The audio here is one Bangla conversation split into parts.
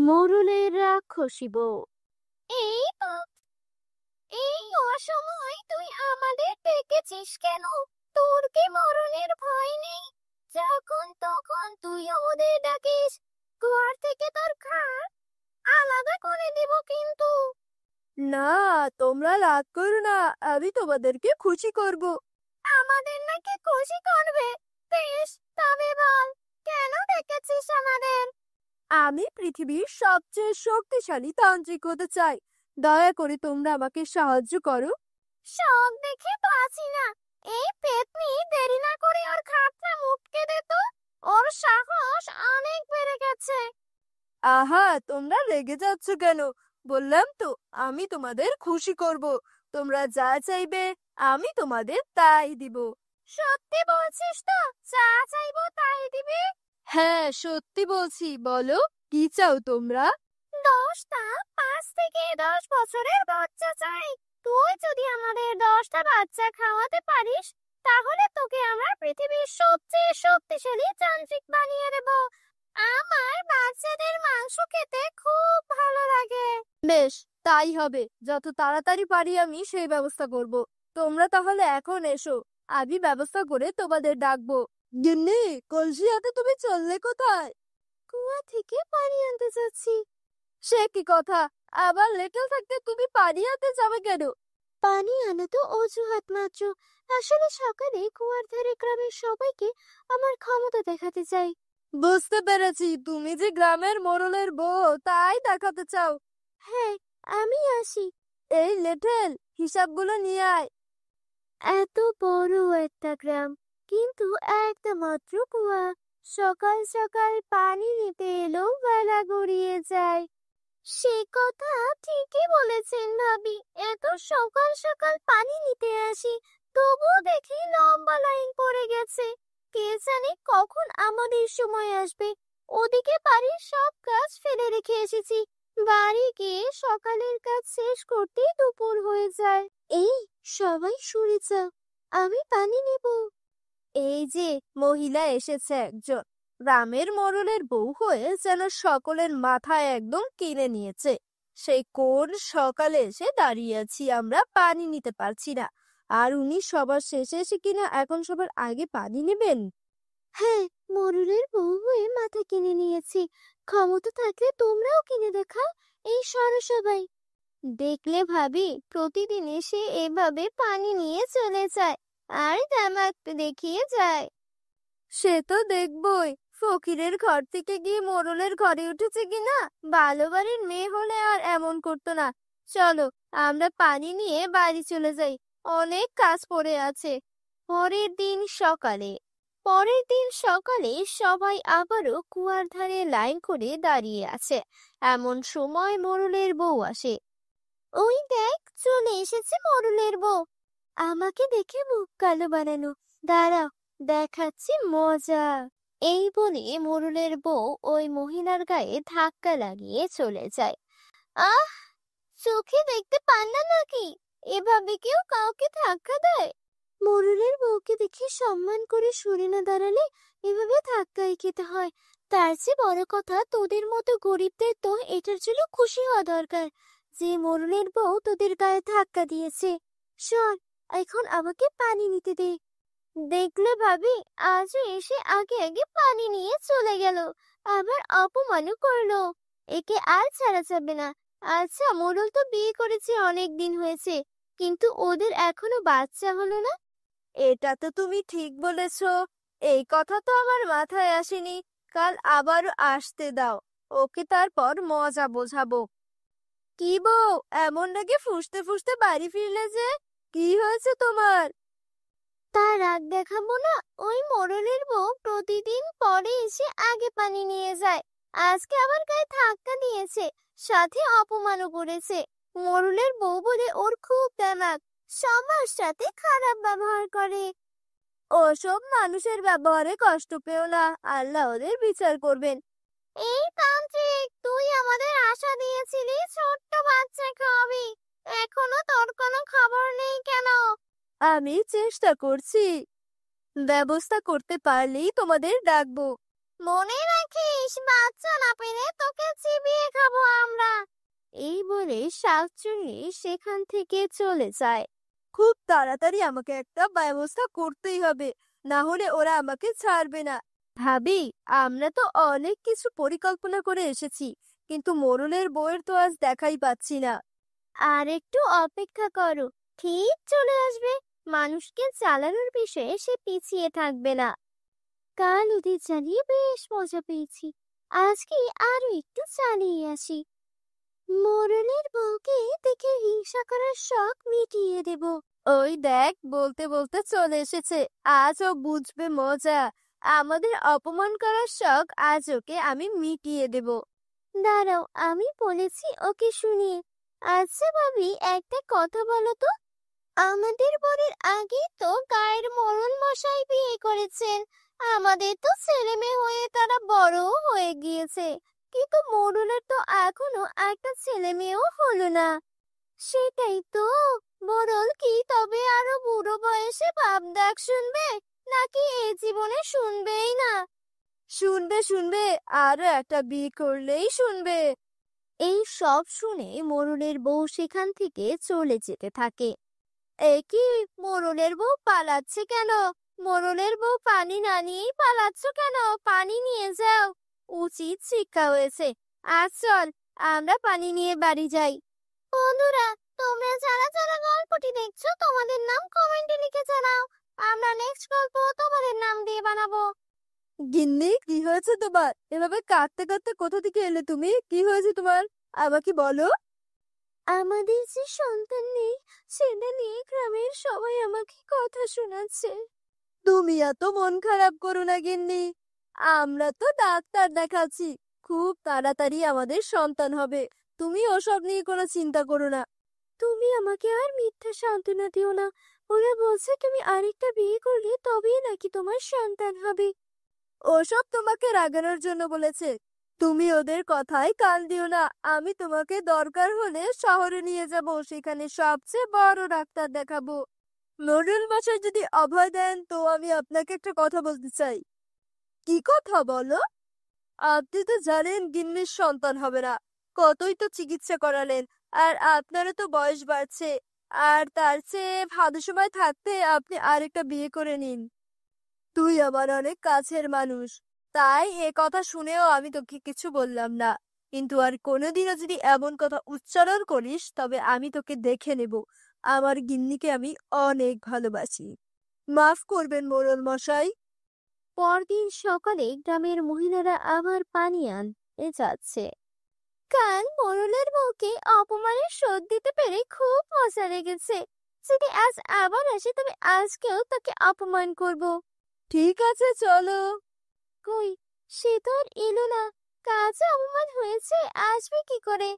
মোরলের রাক্ষসী বউ। এই তো, এই অসময় তুই আমাদের ডেকেছিস কেন? তোর কি মরণের ভয় নেই? যখন তখন তুই ওদের ডাকিস, ঘর থেকে তোর খাট আলাদা করে দিব কিন্তু। না, তোমরা রাগ করো না, আমি তোমাদেরকে খুশি করব। আমাদের নাকি খুশি করবে? বেশ, তবে বল, কেন ডেকেছিস আমাদের? আমি পৃথিবীর সবচেয়ে শক্তিশালী তান্ত্রিক হতে চাই। দয়া করে তোমরা আমাকে সাহায্য করো। শখ দেখে বাঁচি না। এই পেতনি দেরি না করে ওর খাটটা মুটকে দে তো। ওর সাহস অনেক বেড়ে গেছে। আহা, তোমরা রেগে যাচ্ছ কেন? বললাম তো, আমি তোমাদের খুশি করব। তোমরা যা চাইবে আমি তোমাদের তাই দিব। সত্যি বলছিস তো? যা চাইবো তাই দিবি? হ্যাঁ, সত্যি বলছি। বলো, কি চাও তোমরা? 10টা 5 থেকে 10 বছরের বাচ্চা চাই। তুই যদি আমাদের 10টা বাচ্চা খাওয়াতে পারিস, তাহলে তোকে আমরা পৃথিবীর সবচেয়ে শক্তিশালী যান্ত্রিক বানিয়ে দেব। আমার বাচ্চাদের মাংস খেতে খুব ভালো লাগে। বেশ, তাই হবে। যত তাড়াতাড়ি পারি আমি সেই ব্যবস্থা করব। তোমরা তাহলে এখন এসো, আমি ব্যবস্থা করে তোমাদের ডাকবো। গিন্নি, কলসি হাতে তুমি চললে কোথায়? কুয়া থেকে পানি আনতে যাচ্ছি। সে কি কথা! আবার লেটেল থাকতে তুমি পানি আনতে যাবে কেন? পানি আনা তো অজুহাত মাত্র। আসলে সকালে কুয়ার ধারে গ্রামের সবাইকে আমার ক্ষমতা দেখাতে চাই। বুঝতে পেরেছি, তুমি যে গ্রামের মোড়লের বউ তাই দেখাতে চাও। হ্যাঁ, আমি আসি। এই লেটেল, হিসাবগুলো নিয়ে আয়। এত বড় একটা গ্রাম, কিন্তু একটা মাত্র কুয়া। সকাল সকাল পানি নিতে এলেও বেলা গড়িয়ে যায়। সে কথা ঠিকই বলেছেন ভাবি। এত সকাল সকাল পানি নিতে আসি, তবুও দেখি লম্বা লাইন পড়ে গেছে। কে জানে কখন আমাদের সময় আসবে। ওদিকে বাড়ির সব কাজ ফেলে রেখে এসেছি। বাড়ি গিয়ে সকালের কাজ শেষ করতেই দুপুর হয়ে যায়। এই, সবাই সরে যাও, আমি পানি নেব। এই যে মহিলা এসেছে একজন, গ্রামের মোড়লের বউ হয়ে যেন সকলের মাথায় একদম কিনে নিয়েছে। সেই কোন সকালে এসে দাঁড়িয়ে আছি, আমরা পানি নিতে পারছি না, আর উনি সবার শেষে এসে কিনা এখন সবার আগে পানি নেবেন। হ্যাঁ, মোরলের বউ হয়ে মাথা কিনে নিয়েছি। ক্ষমতা থাকলে তোমরাও কিনে দেখাও। এই সরো সবাই। দেখলে ভাবি, প্রতিদিন এসে এভাবে পানি নিয়ে চলে যায় আর তামাক দেখিয়ে যায়। সে তো দেখবই, ফকিরের ঘর থেকে গিয়ে মোড়লের ঘরে উঠেছে কিনা। ভালো বাড়ির মেয়ে হলে আর এমন করতো না। চলো, আমরা পানি নিয়ে বাড়ি চলে যাই, অনেক কাজ পড়ে আছে। পরের দিন সকালে সবাই আবারও কুয়ার ধারে লাইন করে দাঁড়িয়ে আছে। এমন সময় মোরলের বউ আসে। ওই দেখ, চলে এসেছে মোরলের বউ। আমাকে দেখে মুখ কালো বানানো। দাঁড়াও, দেখাচ্ছি মজা। এই বলে মোরলের বউ ওই মহিলার গায়ে ধাক্কা লাগিয়ে চলে যায়। আহ, চোখে দেখতে পান না নাকি? এভাবে কেউ কাউকে ধাক্কা দেয়? মোরলের বউকে দেখে সম্মান করে সরে না দাঁড়ালে এভাবে ধাক্কাই খেতে হয়। তার চেয়ে বড় কথা, তোদের মতো গরিবদের তো এটার জন্য খুশি হওয়া দরকার যে মোরলের বউ তোদের গায়ে ধাক্কা দিয়েছে। শোন, এখন আমাকে পানি নিতে দে। দেখলে ভাবি, আজও এসে আগে আগে পানি নিয়ে চলে গেল, আবার অপমানও করলো। একে আর ছাড়া যাবে না। আচ্ছা, মোড়ল তো বিয়ে করেছে, অনেক দিন হয়েছে, কিন্তু ওদের এখনো বাচ্চা হলো না। এটা তো তুমি ঠিক বলেছো, এই কথা তো আমার মাথায় আসেনি। কাল আবারও আসতে দাও, ওকে তারপর মজা বোঝাবো। কি বউ, এমন নাকি ফুঁসতে ফুঁসতে বাড়ি ফিরলে যে? কি হয়েছে তোমার? তার রাগ দেখাবো না? ওই মোড়লের বউ প্রতিদিন পরে এসে আগে পানি নিয়ে যায়। আজকে আবার গায়ে ধাক্কা দিয়েছে, সাথে অপমানও করেছে। মোড়লের বউ বলে ওর খুব দেমাক, সবার সাথে খারাপ ব্যবহার করে। ওসব মানুষের ব্যবহারে কষ্ট পেও না, আল্লাহ ওদের বিচার করবেন। এই তান্ত্রিক, তুই আমাদের আশা দিয়েছিলি ছোট্ট বাচ্চা খাওয়াবি, এখনো তোর কোনো খবর নেই কেন? আমি চেষ্টা করছি, ব্যবস্থা করতে পারলেই তোমাদের ডাকবো। মনে রাখিস, বাচ্চা না পেলে তোকে চিবিয়ে বলে শাকচুন্নি সেখান থেকে চলে যায়। খুব তাড়াতাড়ি আমাকে একটা ব্যবস্থা করতেই হবে, না হলে ওরা আমাকে ছাড়বে না। ভাবি, আমরা তো অনেক কিছু পরিকল্পনা করে এসেছি, কিন্তু মোড়লের বউয়ের তো আজ দেখাই পাচ্ছি না। আর একটু অপেক্ষা করো, ঠিক চলে আসবে। মানুষকে চালানোর বিষয়ে সে পিছিয়ে থাকবে না। কাল ওদের চালিয়ে বেশ মজা পেয়েছি, আজকে আরো একটু চালিয়ে আসি। মোরলের বউকে দেখে হিংসা করার শখ মিটিয়ে দেব। ওই দেখ, বলতে বলতে চলে এসেছে। আজ ও বুঝবে মজা। আমাদের অপমান করার শখ আজ ওকে আমি মিটিয়ে দেব। দাঁড়াও, আমি বলেছি ওকে শুনিয়ে। আচ্ছা ভাবি, একটা কথা বলো তো, আমাদের বরের আগে তো গায়ের মোড়ল মশাই বিয়ে করেছেন। আমাদের তো ছেলে মেয়ে হয়ে তারা বড়ও হয়ে গিয়েছে, কিন্তু মোড়লের তো এখনো একটা ছেলে মেয়েও হলো না। সেটাই তো, মোড়ল কি তবে আরো বুড়ো বয়সে বাপ ডাক শুনবে, নাকি এ জীবনে শুনবেই না? শুনবে শুনবে, আরো একটা বিয়ে করলেই শুনবে। এই সব শুনে মোড়লের বউ সেখান থেকে চলে যেতে থাকে। এ কি, মোড়লের বউ পালাচ্ছে কেন? মোড়লের বউ পানি না নিয়েই পালাচ্ছ কেন? পানি নিয়ে যাও, উচিত শিক্ষা হয়েছে। আজ চল, আমরা পানি নিয়ে বাড়ি যাই। বন্ধুরা, তোমরা যারা যারা গল্পটি দেখছো তোমাদের নাম কমেন্টে লিখে জানাও। আমরা নেক্সট গল্প তোমাদের নাম দিয়ে বানাবো। গিন্নি, কি হয়েছে তোমার? এভাবে কাঁদতে কাঁদতে কোথা থেকে এলে তুমি? কি হয়েছে তোমার, আমাকে বলো। আমাদের যে সন্তান নেই, সেটা নিয়ে গ্রামের সবাই আমাকে কথা শোনাচ্ছে। তুমি এত মন খারাপ করো না গিন্নি, আমরা তো ডাক্তার দেখাচ্ছি, খুব তাড়াতাড়ি আমাদের সন্তান হবে। তুমি ওসব নিয়ে কোনো চিন্তা করো না। তুমি আমাকে আর মিথ্যা সান্ত্বনা দিও না। ওরা বলছে তুমি আরেকটা বিয়ে করলে তবেই নাকি তোমার সন্তান হবে। ওসব তোমাকে রাগানোর জন্য বলেছে। তুমি ওদের কথায় কান দিও না। আমি তোমাকে দরকার হলে শহরে নিয়ে যাব, সেখানে সবচেয়ে বড় ডাক্তার দেখাবো। মোড়ল মশাই যদি অভয় দেন, তো আমি আপনাকে একটা কথা বলতে চাই। কি কথা বলো? আপনি তো জানেন গিন্নির সন্তান হবে না, কতই তো চিকিৎসা করালেন, আর আপনারও তো বয়স বাড়ছে। আর তার চেয়ে ভালো সময় থাকতে আপনি আরেকটা বিয়ে করে নিন। তুই আমার অনেক কাছের মানুষ, তাই এ কথা শুনেও আমি তোকে কিছু বললাম না। কিন্তু আর কোনোদিনও যদি এমন কথা উচ্চারণ করিস, তবে আমি তোকে দেখে নেব। আমার গিন্নিকে আমি অনেক ভালোবাসি। মাফ করবেন মোড়ল মশাই। পরদিন সকালে গ্রামের মহিলারা আবার পানি আনতে যাচ্ছে। কাল মোড়লের বউকে অপমানের শোধ দিতে পেরে খুব মজা লেগেছে। যদি আজ আবার আসে তবে আজকেও তাকে অপমান করব। ঠিক আছে, চলো। কই, সে তো আর এলো না। কাজে অপমান হয়েছে, আসবে কি করে?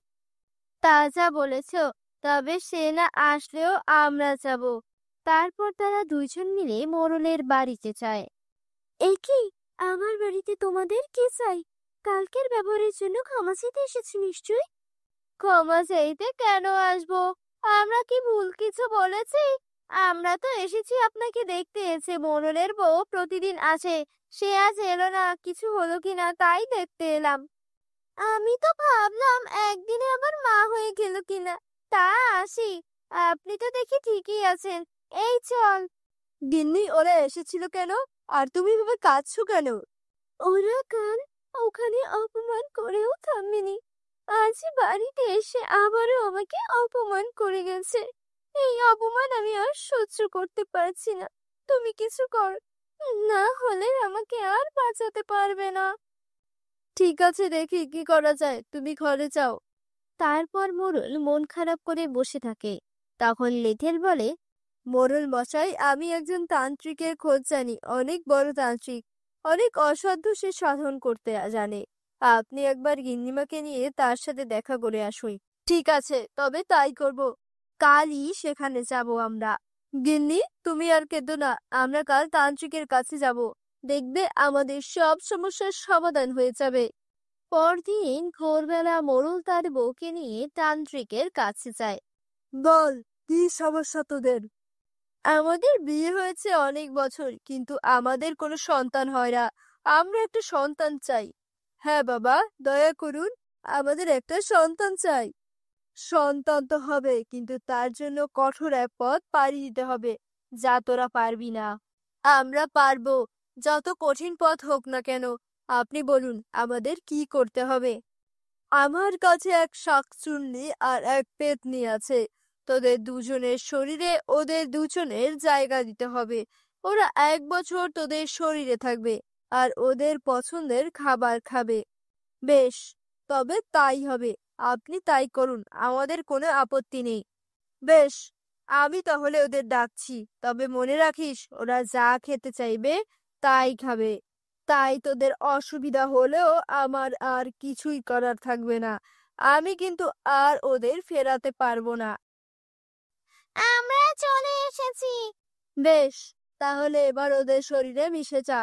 তা যা বলেছ, তবে সে না আসলেও আমরা যাব। তারপর তারা দুইজন মিলে মোড়লের বাড়িতে যায়। এ কি, আমার বাড়িতে তোমাদের কি চাই? কালকের ব্যবহারের জন্য ক্ষমা চাইতে এসেছি নিশ্চয়ই। ক্ষমা চাইতে কেন আসবো? আমরা কি ভুল কিছু বলেছি? আমরা তো এসেছি আপনাকে দেখতে। এসে মোড়লের বউ প্রতিদিন আসে, সে আজ এলো না, কিছু হলো কিনা তাই দেখতে এলাম। আমি তো ভাবলাম একদিনে আবার মা হয়ে গেল কিনা, তা আসি। আপনি তো দেখি ঠিকই আছেন। এই চল। গিন্নি, ওরা এসেছিল কেন? আর তুমি এভাবে কাঁদছো কেন? ওরা কাল ওখানে অপমান করেও থামেনি, আজ বাড়িতে এসে আবারও আমাকে অপমান করে গেছে। এই অপমান আমি আর সহ্য করতে পারছি না। তুমি কিছু কর, না হলে আমাকে আর বাঁচাতে পারবে না। ঠিক আছে, দেখি কি করা যায়, তুমি ঘরে যাও। তারপর মোড়ল মন খারাপ করে বসে থাকে। তখন লেঠেল বলে, মোড়ল মশাই, আমি একজন তান্ত্রিকের খোঁজ জানি, অনেক বড় তান্ত্রিক, অনেক অসাধ্য সে সাধন করতে জানে। আপনি একবার গিন্নিমাকে নিয়ে তার সাথে দেখা করে আসুন। ঠিক আছে, তবে তাই করব। কালই সেখানে যাব আমরা। গিন্নি, তুমি আর কেঁদো না, আমরা কাল তান্ত্রিকের কাছে যাব। দেখবে আমাদের সব সমস্যার সমাধান হয়ে যাবে। পরদিন ভোরবেলা মোড়ল তার বউকে নিয়ে তান্ত্রিকের কাছে যায়। বল, কি সমস্যা তোদের? আমাদের বিয়ে হয়েছে অনেক বছর, কিন্তু আমাদের কোনো সন্তান হয় না। আমরা একটা সন্তান চাই। হ্যাঁ বাবা, দয়া করুন, আমাদের একটা সন্তান চাই। সন্তান তো হবে, কিন্তু তার জন্য কঠোর এক পথ পাড়ি দিতে হবে, যা তোরা পারবি না। আমরা পারবো, যত কঠিন পথ হোক না কেন। আপনি বলুন আমাদের কি করতে হবে। আমার কাছে এক শাকচুন্নি আর এক পেত্নী আছে। তোদের দুজনের শরীরে ওদের দুজনের জায়গা দিতে হবে। ওরা 1 বছর তোদের শরীরে থাকবে আর ওদের পছন্দের খাবার খাবে। বেশ, তবে তাই হবে। আপনি তাই করুন, আমাদের কোনো আপত্তি নেই। বেশ, আমি তাহলে ওদের ডাকছি। তবে মনে রাখিস, ওরা যা খেতে চাইবে তাই খাবে। তাই তোদের অসুবিধা হলেও আমার আর কিছুই করার থাকবে না। আমি কিন্তু আর ওদের ফেরাতে পারবো না। আমরা চলে এসেছি। বেশ, তাহলে এবার ওদের শরীরে মিশে যা।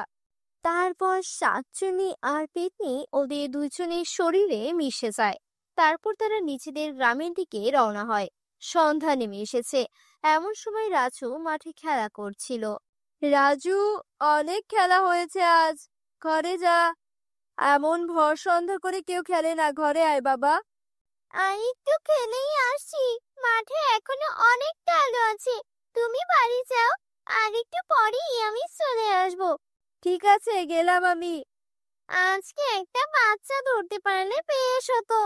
তারপর শাকচুন্নি আর পেতনি ওদের দুজনের শরীরে মিশে যায়। তারপর তারা নিজেদের গ্রামের দিকে রওনা হয়। সন্ধ্যা নেমে এসেছে। এমন সময় রাজু মাঠে খেলা করছিল। রাজু, অনেক খেলা হয়েছে আজ, ঘরে যা। এমন ভর সন্ধ্যা করে কেউ খেলে না, ঘরে আয় বাবা। আর একটু খেলেই আসছি, মাঠে এখনো অনেকটা আলো আছে। তুমি বাড়ি যাও, আর একটু পরেই আমি চলে আসবো। ঠিক আছে, গেলাম আমি। আজকে একটা বাচ্চা ধরতে পারলে বেশ হতো।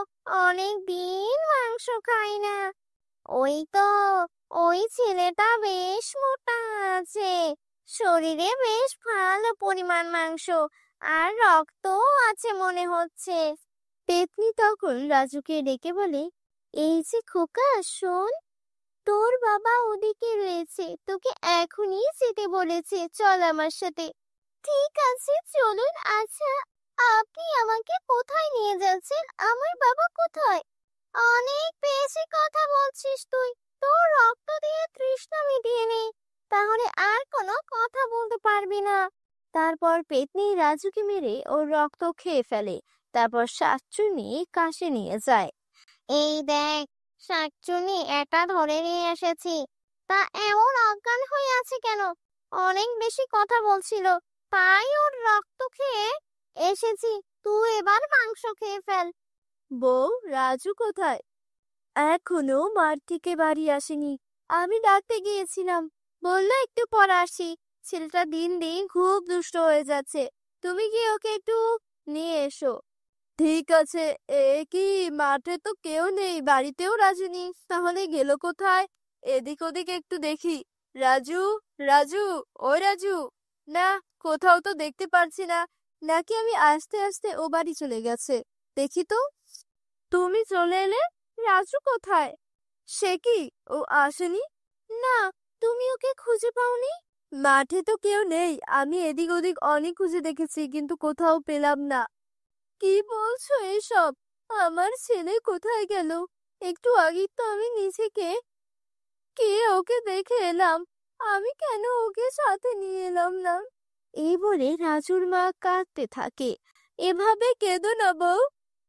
অনেক দিন মাংস খাই না। ওই তো, ওই ছেলেটা বেশ মোটা আছে, শরীরে বেশ ভালো পরিমাণ মাংস আর রক্তও আছে মনে হচ্ছে। পেতনি তখন রাজুকে ডেকে বলে, এই যে খোকা, শোন, তোর বাবা ওদিকে রয়েছে, তোকে এখনই যেতে বলেছে, চল আমার সাথে। ঠিক আছে, চলুন। আচ্ছা, আপনি আমাকে কোথায় নিয়ে যাচ্ছেন? আমার বাবা কোথায়? অনেক বেশি কথা বলছিস তুই। তোর রক্ত দিয়ে তৃষ্ণা মিটিয়ে নে, তাহলে আর কোনো কথা বলতে পারবি না। তারপর পেতনি রাজুকে মেরে ওর রক্ত খেয়ে ফেলে। তারপর শাকচুন্নি কাশে নিয়ে যায়। এই দেখ, শাকচুন্নি এটা ধরে নিয়ে এসেছি। তা এমন অজ্ঞান হয়ে আছে কেন? অনেক বেশি কথা বলছিল, তাই ওর রক্ত খেয়ে এসেছি। তুই এবার মাংস খেয়ে ফেল। বউ, রাজু কোথায়? এখনো মাঠ থেকে বাড়ি আসেনি। আমি ডাকতে গিয়েছিলাম, বললো একটু পর আসি। ছেলেটা দিন দিন খুব দুষ্ট হয়ে যাচ্ছে, তুমি কি ওকে একটু নিয়ে এসো। ঠিক আছে। কি, মাঠে তো কেউ নেই, বাড়িতেও রাজু নেই, তাহলে গেল কোথায়? এদিক ওদিক একটু দেখি। রাজু, রাজু, ওই রাজু। না, কোথাও তো দেখতে পারছি না। নাকি আমি আস্তে আস্তে ও বাড়ি চলে গেছে। দেখি তো। তুমি চলে এলে, রাজু কোথায়? সে কি, ও আসেনি? না, তুমি ওকে খুঁজে পাওনি? মাঠে তো কেউ নেই, আমি এদিক ওদিক অনেক খুঁজে দেখেছি, কিন্তু কোথাও পেলাম না। কি বলছো এসব? আমার ছেলে কোথায় গেল? একটু আগেই তো আমি নিজেকে কে ওকে দেখে এলাম। আমি কেন ওকে সাথে নিয়ে এলাম না? এই বলে রাজুর মা কাঁদতে থাকে। এভাবে কেঁদো না বউ।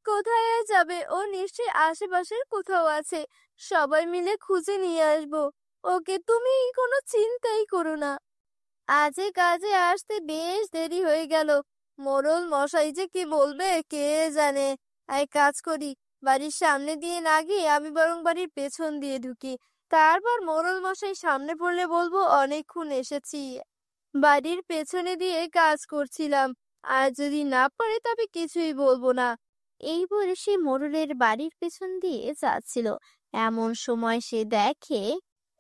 কোথায় আর যাবে, ও নিশ্চয়ই আশেপাশের কোথাও আছে। সবাই মিলে খুঁজে নিয়ে আসবো ওকে, তুমি কোনো চিন্তাই করো না। আজে কাজে আসতে বেশ দেরি হয়ে গেল। মোড়ল মশাই যে কি বলবে কে জানে। এক কাজ করি, বাড়ির সামনে দিয়ে না গিয়ে আমি বরং বাড়ির পেছন দিয়ে ঢুকি। তারপর মোড়ল মশাই সামনে পড়লে বলবো অনেকক্ষণ এসেছি, বাড়ির পেছনে দিয়ে কাজ করছিলাম। আর যদি না পারে তবে কিছুই বলবো না। এই বলে সে মোড়লের বাড়ির পেছন দিয়ে যাচ্ছিল। এমন সময় সে দেখে,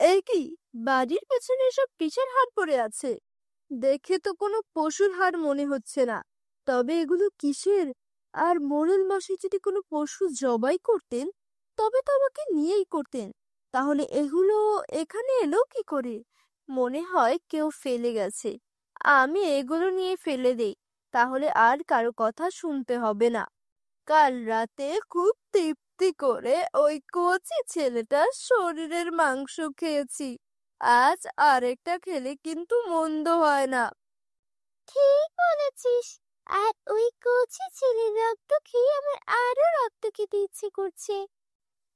এই কি, বাড়ির পেছনে সব কিসের হাড় পড়ে আছে? দেখে তো কোনো পশুর হাড় মনে হচ্ছে না। তবে এগুলো কিসের? আর মোড়ল মশাই যদি কোনো পশু জবাই করতেন, তবে তো আমাকে নিয়েই করতেন। তাহলে এগুলো এখানে এলো কি করে? মনে হয় কেউ ফেলে গেছে। আমি এগুলো নিয়ে ফেলে দেই, তাহলে আর কারো কথা শুনতে হবে না। কাল রাতে খুব তৃপ্তি করে ওই কচি ছেলেটার শরীরের মাংস খেয়েছি। আজ আরেকটা খেলে কিন্তু মন্দ হয় না। ঠিক বলেছিস। আর ওই কচি ছেলের রক্ত খেয়ে আমার আরো রক্ত খেতে ইচ্ছে করছে।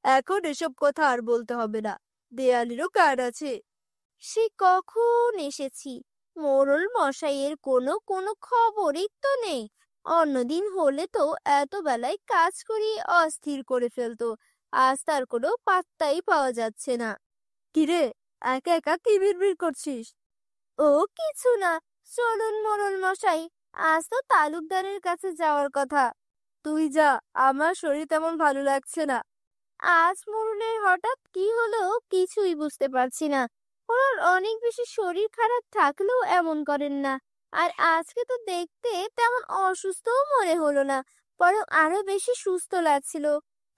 এখন এসব কথা আর বলতে হবে না, দেয়ালেরও কার আছে। সে কখন এসেছি, মোড়ল মশাইয়ের কোনো কোনো খবরই তো নেই। অন্যদিন হলে তো এত বেলায় কাজ করিয়ে অস্থির করে ফেলতো। আজ তার কোনো পাত্তাই পাওয়া যাচ্ছে না। কিরে, একা একা কি বিড়বিড় করছিস? ও কিছু না। চলুন মোড়ল মশাই, আজ তো তালুকদারের কাছে যাওয়ার কথা। তুই যা, আমার শরীর তেমন ভালো লাগছে না। আজ মোড়লের হঠাৎ কি হলো কিছুই বুঝতে পারছি না। ওনার অনেক বেশি শরীর খারাপ থাকলেও এমন করেন না। আর আজকে তো দেখতে তেমন অসুস্থও মনে হলো না, বরং আরো বেশি সুস্থ লাগছিল।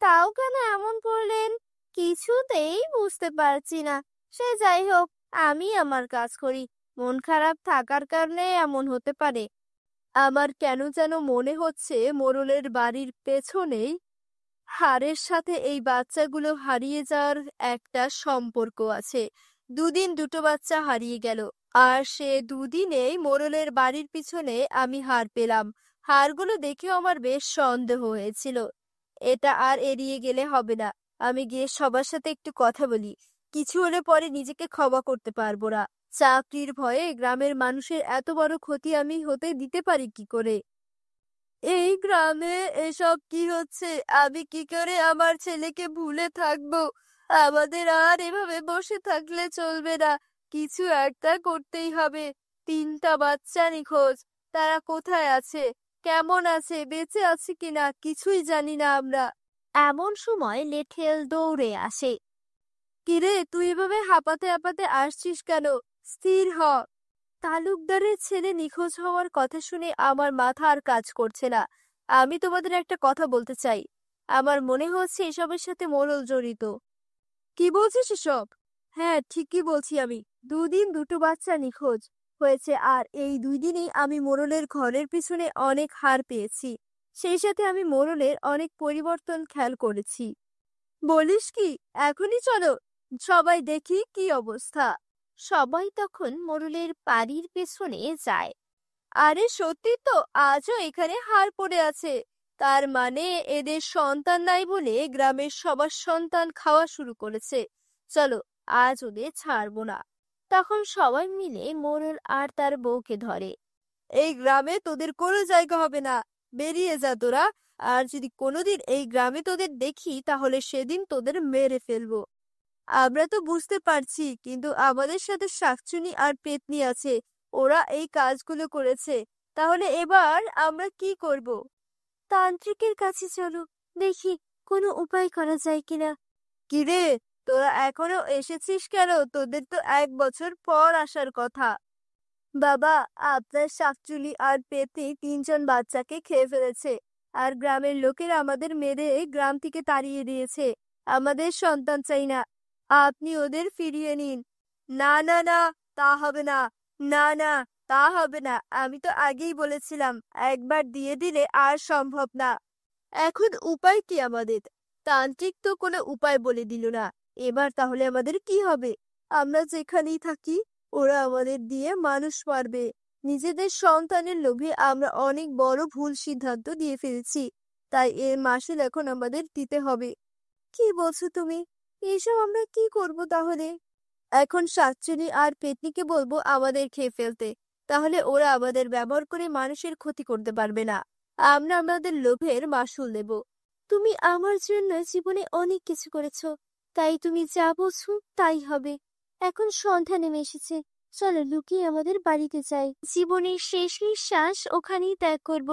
তাও কেন এমন করলেন কিছুতেই বুঝতে পারছি না। সে যাই হোক, আমি আমার কাজ করি। মন খারাপ থাকার কারণে এমন হতে পারে। আমার কেন যেন মনে হচ্ছে মোড়লের বাড়ির পেছনেই হাড়ের সাথে এই বাচ্চাগুলো হারিয়ে যাওয়ার একটা সম্পর্ক আছে। দুদিন দুটো বাচ্চা হারিয়ে গেল, আর সে দুদিনেই মোড়লের বাড়ির পিছনে আমি হাড় পেলাম। হাড়গুলো দেখেও আমার বেশ সন্দেহ হয়েছিল। এটা আর এড়িয়ে গেলে হবে না। আমি গিয়ে সবার সাথে একটু কথা বলি। কিছু হলে পরে নিজেকে ক্ষমা করতে পারবো না। চাকরির ভয়ে গ্রামের মানুষের এত বড় ক্ষতি আমি হতে দিতে পারি কি করে? এই গ্রামে এসব কি হচ্ছে? আমি কি করে আমার ছেলেকে ভুলে থাকবো? আমাদের আর এভাবে বসে থাকলে চলবে না। কিছু একটা করতেই হবে। 3টা বাচ্চা নিখোঁজ। তারা কোথায় আছে, কেমন আছে, বেঁচে আছে কিনা কিছুই জানি না আমরা। এমন সময় লেঠেল দৌড়ে আসে। কিরে, তুই এভাবে হাঁপাতে হাঁপাতে আসছিস কেন? স্থির হ। তালুকদারের ছেলে নিখোঁজ হওয়ার কথা শুনে আমার মাথা আর কাজ করছে না। আমি তোমাদের একটা কথা বলতে চাই। আমার মনে হচ্ছে এসবের সাথে মোড়ল জড়িত। কি বলছিস এসব? হ্যাঁ, ঠিকই বলছি আমি। দুদিন দুটো বাচ্চা নিখোঁজ হয়েছে, আর এই 2 দিনেই আমি মোড়লের ঘরের পিছনে অনেক হাড় পেয়েছি। সেই সাথে আমি মোড়লের অনেক পরিবর্তন খেয়াল করেছি। বলিস কি? এখনই চলো, সবাই দেখি কি অবস্থা। সবাই তখন মোড়লের বাড়ির পেছনে যায়। আরে সত্যি তো, আজও এখানে হাড় পড়ে আছে। তার মানে এদের সন্তান নাই বলে গ্রামের সবার সন্তান খাওয়া শুরু করেছে। চলো, আজ ওদের ছাড়বো না। তখন সবাই মিলে মোড়ল আর তার বউকে ধরে। এই গ্রামে তোদের কোনো জায়গা হবে না। বেরিয়ে যা তোরা। আর যদি কোনোদিন এই গ্রামে তোদের দেখি তাহলে সেদিন তোদের মেরে ফেলবো। আমরা তো বুঝতে পারছি, কিন্তু আমাদের সাথে শাকচুনি আর পেতনি আছে। ওরা এই কাজগুলো করেছে। তাহলে এবার আমরা কি করব? তান্ত্রিকের কাছে চলো, দেখি কোনো উপায় করা যায় কিনা। কিরে, তোরা এখনো এসেছিস কেন? তোদের তো 1 বছর পর আসার কথা। বাবা, আপনার শাকচুনি আর পেতনি 3জন বাচ্চাকে খেয়ে ফেলেছে। আর গ্রামের লোকেরা আমাদের মেরে গ্রাম থেকে তাড়িয়ে দিয়েছে। আমাদের সন্তান চাই না। আপনি ওদের ফিরিয়ে নিন। না না না, তা হবে না। না না, তা হবে না। আমি তো আগেই বলেছিলাম, একবার দিয়ে দিলে আর সম্ভব না। এখন উপায় কি আমাদের? তান্ত্রিক তো কোনো উপায় বলে দিল না। এবার তাহলে আমাদের কি হবে? আমরা যেখানেই থাকি ওরা আমাদের দিয়ে মানুষ মারবে। নিজেদের সন্তানের লোভে আমরা অনেক বড় ভুল সিদ্ধান্ত দিয়ে ফেলেছি। তাই এর মাসুল এখন আমাদের দিতে হবে। কি বলছো তুমি? এসব আমরা কি করব তাহলে? এখন শাকচুনি আর পেতনিকে বলবো আমাদের খেয়ে ফেলতে। তাহলে ওরা আমাদের ব্যবহার করে মানুষের ক্ষতি করতে পারবে না। আমরা আমাদের লোভের মাসুল দেব। তুমি আমার জন্য জীবনে অনেক কিছু করেছো, তাই তুমি যা বলছো তাই হবে। এখন সন্ধ্যা নেমে এসেছে, চলো লুকিয়ে আমাদের বাড়িতে যাই। জীবনের শেষ নিঃশ্বাস ওখানেই ত্যাগ করব।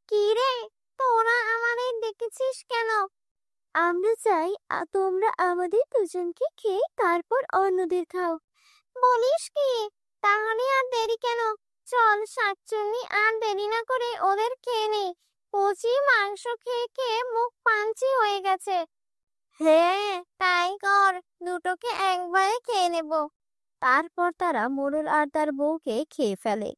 কি রে, তোরা আমাদের দেখেছিস কেন? আমরা চাই তোমরা আমাদের দুজনকে খেয়ে তারপর অন্যদের খাও। বলিস কি? তাহলে আর দেরি কেন? চল শাকচুন্নি, আর দেরি না করে ওদের খেয়ে নে। কচি মাংস খেয়ে খেয়ে মুখ পাঞ্চি হয়ে গেছে। হ্যাঁ, তাই কর, দুটোকে একবারে খেয়ে নেব। তারপর তারা মোড়ল আর তার বউকে খেয়ে ফেলে।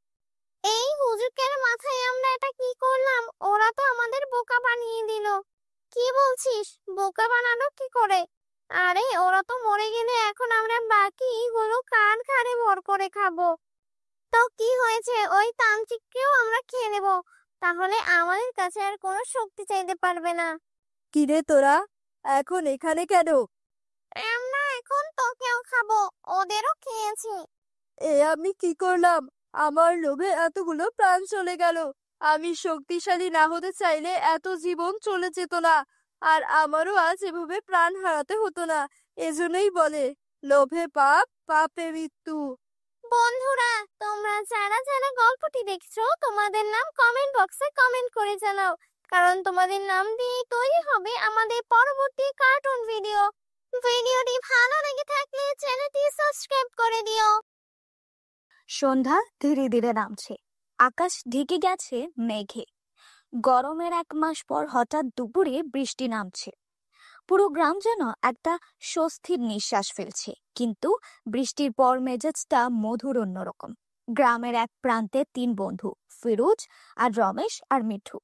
এই হুজুকের মাথায় আমরা এটা কি করলাম? ওরা তো আমাদের বোকা বানিয়ে দিল। কি বলছিস? বোকা বানানো কি করে? আরে ওরা তো মরে গেলে এখন আমরা বাকিগুলো কান খাড়ে ভর করে খাবো। তো কি হয়েছে, ওই তান্ত্রিককেও আমরা খেয়ে নেব। তাহলে আমাদের কাছে আর কোনো শক্তি চাইতে পারবে না। কিরে তোরা, এখন এখানে কেন? আমরা এখন তোকেও খাবো, ওদেরও খেয়েছি। আমি কি করলাম? আমার লোভে এতগুলো প্রাণ চলে গেল। আমি শক্তিশালী না হতে চাইলে এত জীবন চলে যেত না। আর আমারও আজ এভাবে প্রাণ হারাতে হতো না। এজন্যই বলে, লোভে পাপ, পাপে মৃত্যু। বন্ধুরা, তোমরা যারা যারা গল্পটি দেখছো তোমাদের নাম কমেন্ট বক্সে কমেন্ট করে জানাও, কারণ তোমাদের নাম দিয়ে তৈরি হবে আমাদের পরবর্তী কার্টুন ভিডিও। ভিডিওটি ভালো লেগে থাকলে চ্যানেলটি সাবস্ক্রাইব করে দিও। সন্ধ্যা ধীরে ধীরে নামছে, আকাশ ঢেকে গেছে মেঘে। গরমের 1 মাস পর হঠাৎ দুপুরে বৃষ্টি নামছে। পুরো গ্রাম যেন একটা স্বস্তির নিঃশ্বাস ফেলছে, কিন্তু বৃষ্টির পর মেজাজটা মধুর অন্যরকম। গ্রামের এক প্রান্তে 3 বন্ধু, ফিরোজ আর রমেশ আর মিঠু,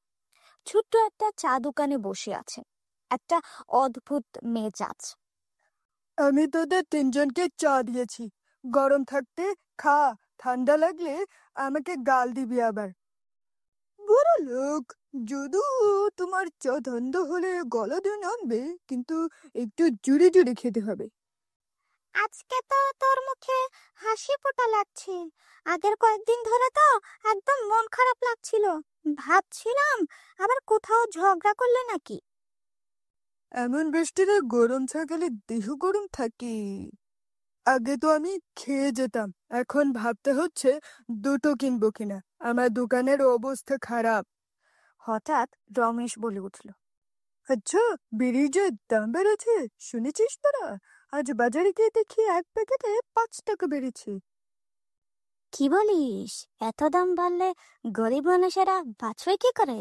ছোট্ট একটা চা দোকানে বসে আছেন। একটা অদ্ভুত মেজাজ। আমি তোদের 3জনকে চা দিয়েছি, গরম থাকতে খা, ঠান্ডা লাগলে আমাকে গাল দিবি আবার। বড় লোক, যদিও তোমার চা ঠান্ডা হলে গলা দিয়ে নামবে, কিন্তু একটু জুড়ে জুড়ে খেতে হবে। আজকে তো তোর মুখে হাসি ফোটা লাগছে, আগের কয়েকদিন ধরে তো একদম মন খারাপ লাগছিল। ভাবছিলাম আবার কোথাও ঝগড়া করলে নাকি। এমন বৃষ্টিতে গরম চা খেলে দেহ গরম থাকে। আগে তো আমি খেয়ে যেতাম, এখন ভাবতে হচ্ছে দুটো কিনবো কিনা। আমার দোকানের অবস্থা খারাপ। হঠাৎ রমেশ বলে উঠল, আচ্ছা, বিড়ির যে দাম বেড়েছে শুনেছিস তোরা? আজ বাজারে গিয়ে দেখি 1 প্যাকেটে 5 টাকা বেড়েছে। কি বলিস? এত দাম বাড়লে গরিব মানুষেরা বাঁচবে কি করে?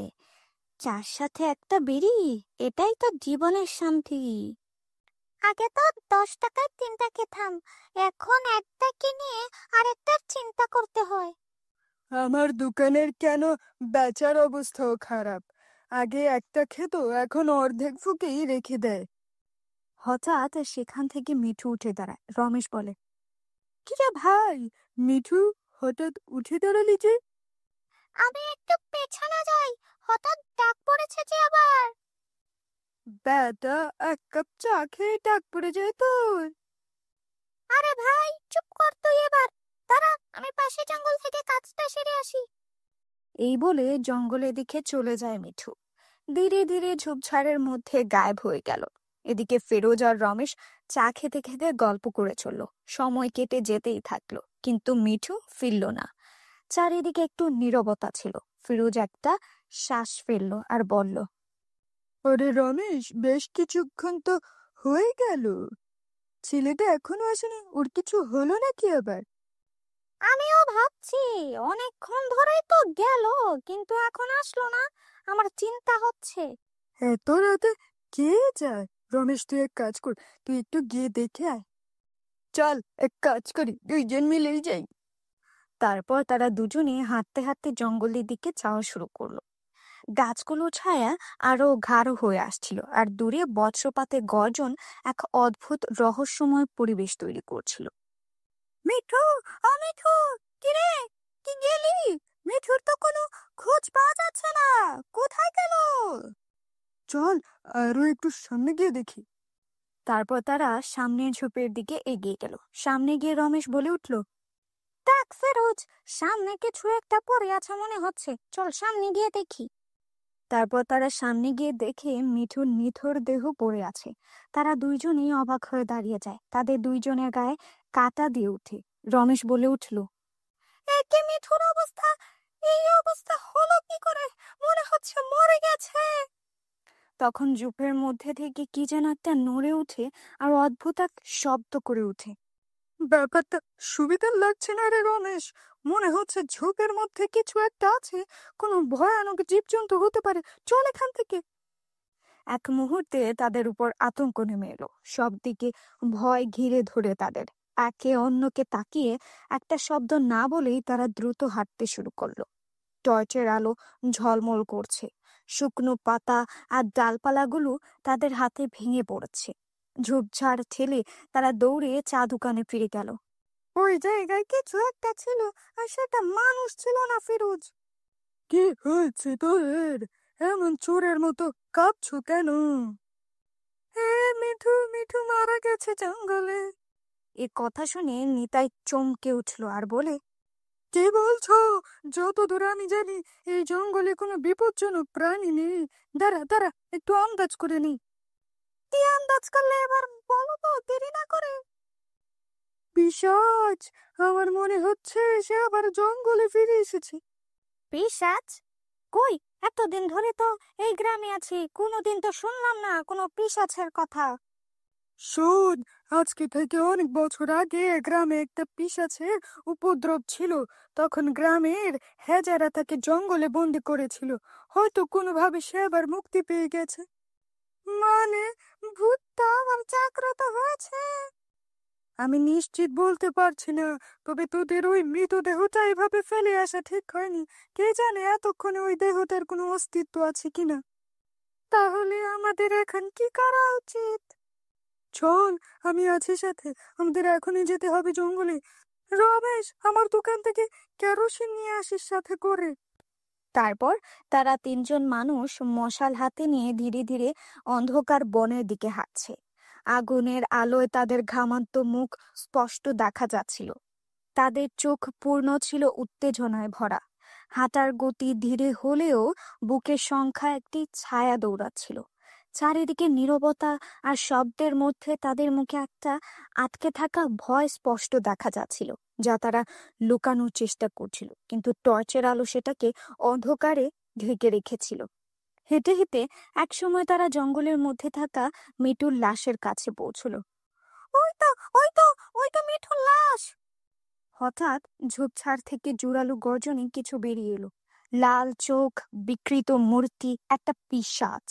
চার সাথে একটা বিড়ি, এটাই তো জীবনের শান্তি। আগে তো 10 টাকায় 3টা খেতাম, এখন একটা কিনে আরেকটার চিন্তা করতে হয়। আমার দোকানের কেন বেচার অবস্থাও খারাপ। আগে একটা খেত, এখন অর্ধেক ফুকেই রেখে দেয়। হঠাৎ সেখান থেকে মিঠু উঠে দাঁড়ায়। রমেশ বলে, কি রে ভাই, মিঠু হঠাৎ উঠে দাঁড়ালি যে? আমি একটু পেছনে যাই, হঠাৎ ডাক পড়েছে যে আবার। বেটা, 1 কাপ চা খেয়ে ডাক পড়ে যায় তোর? আরে ভাই, চুপ কর তুই এবার, দাঁড়া, আমি পাশে জঙ্গল থেকে কাজটা সেরে আসি। এই বলে জঙ্গলের দিকে চলে যায় মিঠু। ধীরে ধীরে ঝোপঝাড়ের মধ্যে গায়েব হয়ে গেল। এদিকে ফিরোজ আর রমেশ চা খেতে খেতে গল্প করে চলল। সময় কেটে যেতেই থাকলো, কিন্তু মিঠু ফিরল না। চারিদিকে একটু নীরবতা ছিল। ফিরোজ একটা শ্বাস ফেললো আর বলল, ওরে রমেশ, বেশ কিছুক্ষণ তো হয়ে গেল, ছেলেটা এখনো আসেনি, ওর কিছু হলো নাকি আবার? আমিও ভাবছি অনেকক্ষণ ধরেই তো গেল, কিন্তু এখন আসলো না, আমার চিন্তা হচ্ছে। এত রাতে কে যায়? রমেশ, তুই এক কাজ কর, তুই একটু গিয়ে দেখে আয়। চল, এক কাজ করি, 2জন মিলেই যাই। তারপর তারা দুজনে হাঁটতে হাঁটতে জঙ্গলের দিকে যাওয়া শুরু করলো। গাছগুলো ছায়া আরো গাঢ় হয়ে আসছিল, আর দূরে বজ্রপাতের গর্জন এক অদ্ভুত রহস্যময় পরিবেশ তৈরি করছিল। মিঠু, ও মিঠু, কি রে, কি গেলি? মিঠুর তো কোনো খোঁজ পাওয়া যাচ্ছে না, কোথায় গেল? চল, আরো একটু সামনে গিয়ে দেখি। তারপর তারা সামনের ঝোপের দিকে এগিয়ে গেল। সামনে গিয়ে রমেশ বলে উঠল, দেখ ফেরোজ, সামনে কিছু একটা পড়ে আছে মনে হচ্ছে, চল সামনে গিয়ে দেখি। তারপর তারা সামনে গিয়ে দেখে মিঠুর নিথর দেহ পড়ে আছে। তারা দুইজনেই অবাক হয়ে দাঁড়িয়ে যায়। তাদের দুইজনের গায়ে কাঁটা দিয়ে উঠে। রমেশ বলে উঠল, একে মিঠুর অবস্থা, এই অবস্থা হলো কি করে? মনে হচ্ছে মরে গেছে। তখন ঝোপের মধ্যে থেকে কি যেন একটা নড়ে ওঠে আর অদ্ভুত এক শব্দ করে ওঠে। ব্যাপারটা সুবিধা লাগছে না রে রমেশ, মনে হচ্ছে ঝোপের মধ্যে কিছু একটা আছে, কোনো ভয়ানক জীবজন্তু হতে পারে। চল এখান থেকে। এক মুহূর্তে তাদের উপর আতঙ্ক নেমে এলো। সব দিকে ভয় ঘিরে ধরে তাদের। একে অন্যকে তাকিয়ে একটা শব্দ না বলেই তারা দ্রুত হাঁটতে শুরু করলো। টর্চের আলো ঝলমল করছে, শুকনো পাতা আর ডালপালাগুলো তাদের হাতে ভেঙে পড়ছে। ঝোপঝাড় ঠেলে তারা দৌড়ে চা দোকানে ফিরে গেল। ওই জায়গায় কিছু একটা ছিল, আর সেটা মানুষ ছিল না ফিরোজ। কি হয়েছে তোর? এমন চোরের মতো কাঁপছো কেন? মিঠু, মিঠু মারা গেছে জঙ্গলে। এ কথা শুনে নিতাই চমকে উঠলো আর বলে, কি বলছো? যতদূর আমি জানি এই জঙ্গলে কোনো বিপজ্জনক প্রাণী নেই। দাঁড়া দাঁড়া, একটু আন্দাজ করে নি। কাজ করলে এবার বলো তো, দেরি না করে। পিশাচ, আমার মনে হচ্ছে সে আবার জঙ্গলে ফিরে এসেছে। পিশাচ? কই, এতদিন ধরে তো এই গ্রামে আছি, কোনোদিন তো শুনলাম না কোনো পিশাচের কথা। শোন, আজকে থেকে অনেক বছর আগে গ্রামে একটা পিশাচের উপদ্রব ছিল। তখন গ্রামের হেজারা তাকে জঙ্গলে বন্দি করেছিল। হয়তো কোনোভাবে সে আবার মুক্তি পেয়ে গেছে। মানে, ভূতটা আমার জাগ্রত হয়েছে। আমি নিশ্চিত বলতে পারছি না, তবে তোদের ওই মৃতদেহটা এভাবে ফেলে আসা ঠিক হয়নি। কে জানে এতক্ষণে ওই দেহটার কোনো অস্তিত্ব আছে কিনা। তাহলে আমাদের এখন কি করা উচিত? চল, আমি আছি সাথে। আমাদের এখনই যেতে হবে জঙ্গলে। রমেশ, আমার দোকান থেকে কেরোসিন নিয়ে আসিস সাথে করে। তারপর তারা তিনজন মানুষ মশাল হাতে নিয়ে ধীরে ধীরে অন্ধকার বনের দিকে হাঁটছে। আগুনের আলোয় তাদের ঘামান্ত মুখ স্পষ্ট দেখা যাচ্ছিল। তাদের চোখ পূর্ণ ছিল উত্তেজনায় ভরা। হাঁটার গতি ধীরে হলেও বুকের সংখ্যা একটি ছায়া দৌড়াচ্ছিল। চারিদিকে নীরবতা আর শব্দের মধ্যে তাদের মুখে একটা আটকে থাকা ভয় স্পষ্ট দেখা যাচ্ছিল, যা তারা লুকানোর চেষ্টা করছিল, কিন্তু টর্চের আলো সেটাকে অন্ধকারে ঢেকে রেখেছিল। হেঁটে হেঁটে একসময় তারা জঙ্গলের মধ্যে থাকা মিঠুর লাশের কাছে পৌঁছলো। ওই তো, ওই তো, ওই তো মিঠুর লাশ! হঠাৎ ঝোপঝাড় থেকে জোরালো গর্জনে কিছু বেরিয়ে এলো। লাল চোখ, বিকৃত মূর্তি, একটা পিশাচ।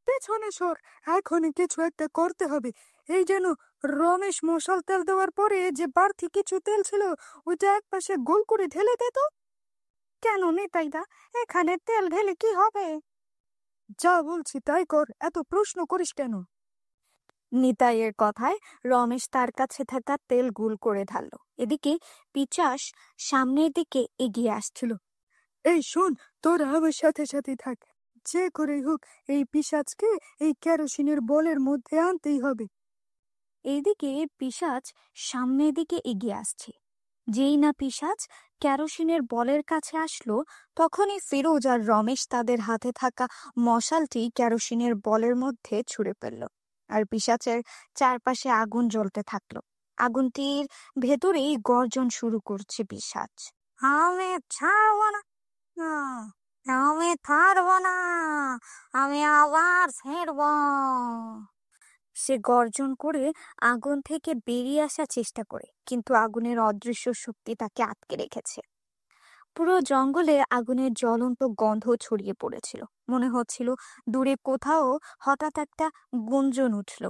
পেছনে সর, এখনই কিছু একটা করতে হবে। এই যেন রমেশ মশাল তেল দেওয়ার পরে যে বাড়তি কিছু তেল ছিল, ওইটা একপাশে গোল করে ঢেলে দে তো। কেন নিতাইদা, এখানে তেল ঢেলে কি হবে? যা বলছি তাই কর, এত প্রশ্ন করিস কেন? নিতাইয়ের কথায় রমেশ তার কাছে থাকা তেল গুল করে ঢালল। এদিকে পিচাস সামনের দিকে এগিয়ে আসছিল। এই শোন, তোরা আমার সাথে সাথে থাক। যে করেই হোক এই পিশাচকে এই কেরোসিনের বলের মধ্যে আনতেই হবে। এইদিকে পিশাচ সামনের দিকে এগিয়ে আসছে। যেই না পিশাচ কেরোসিনের বলের কাছে আসলো, তখনই ফিরোজ আর রমেশ তাদের হাতে থাকা মশালটি কেরোসিনের বলের মধ্যে ছুঁড়ে ফেলল। আর পিশাচের চারপাশে আগুন জ্বলতে থাকলো। আগুনটির ভেতরেই গর্জন শুরু করছে পিশাচ। আমি ছাড়বো না, আমি ছাড়বো না, আমি আবার ছেড়ব। সে গর্জন করে আগুন থেকে বেরিয়ে আসার চেষ্টা করে, কিন্তু আগুনের অদৃশ্য শক্তি তাকে আটকে রেখেছে। পুরো জঙ্গলে আগুনের জ্বলন্ত গন্ধ ছড়িয়ে পড়েছিল। মনে হচ্ছিল দূরে কোথাও হঠাৎ একটা গুঞ্জন উঠল,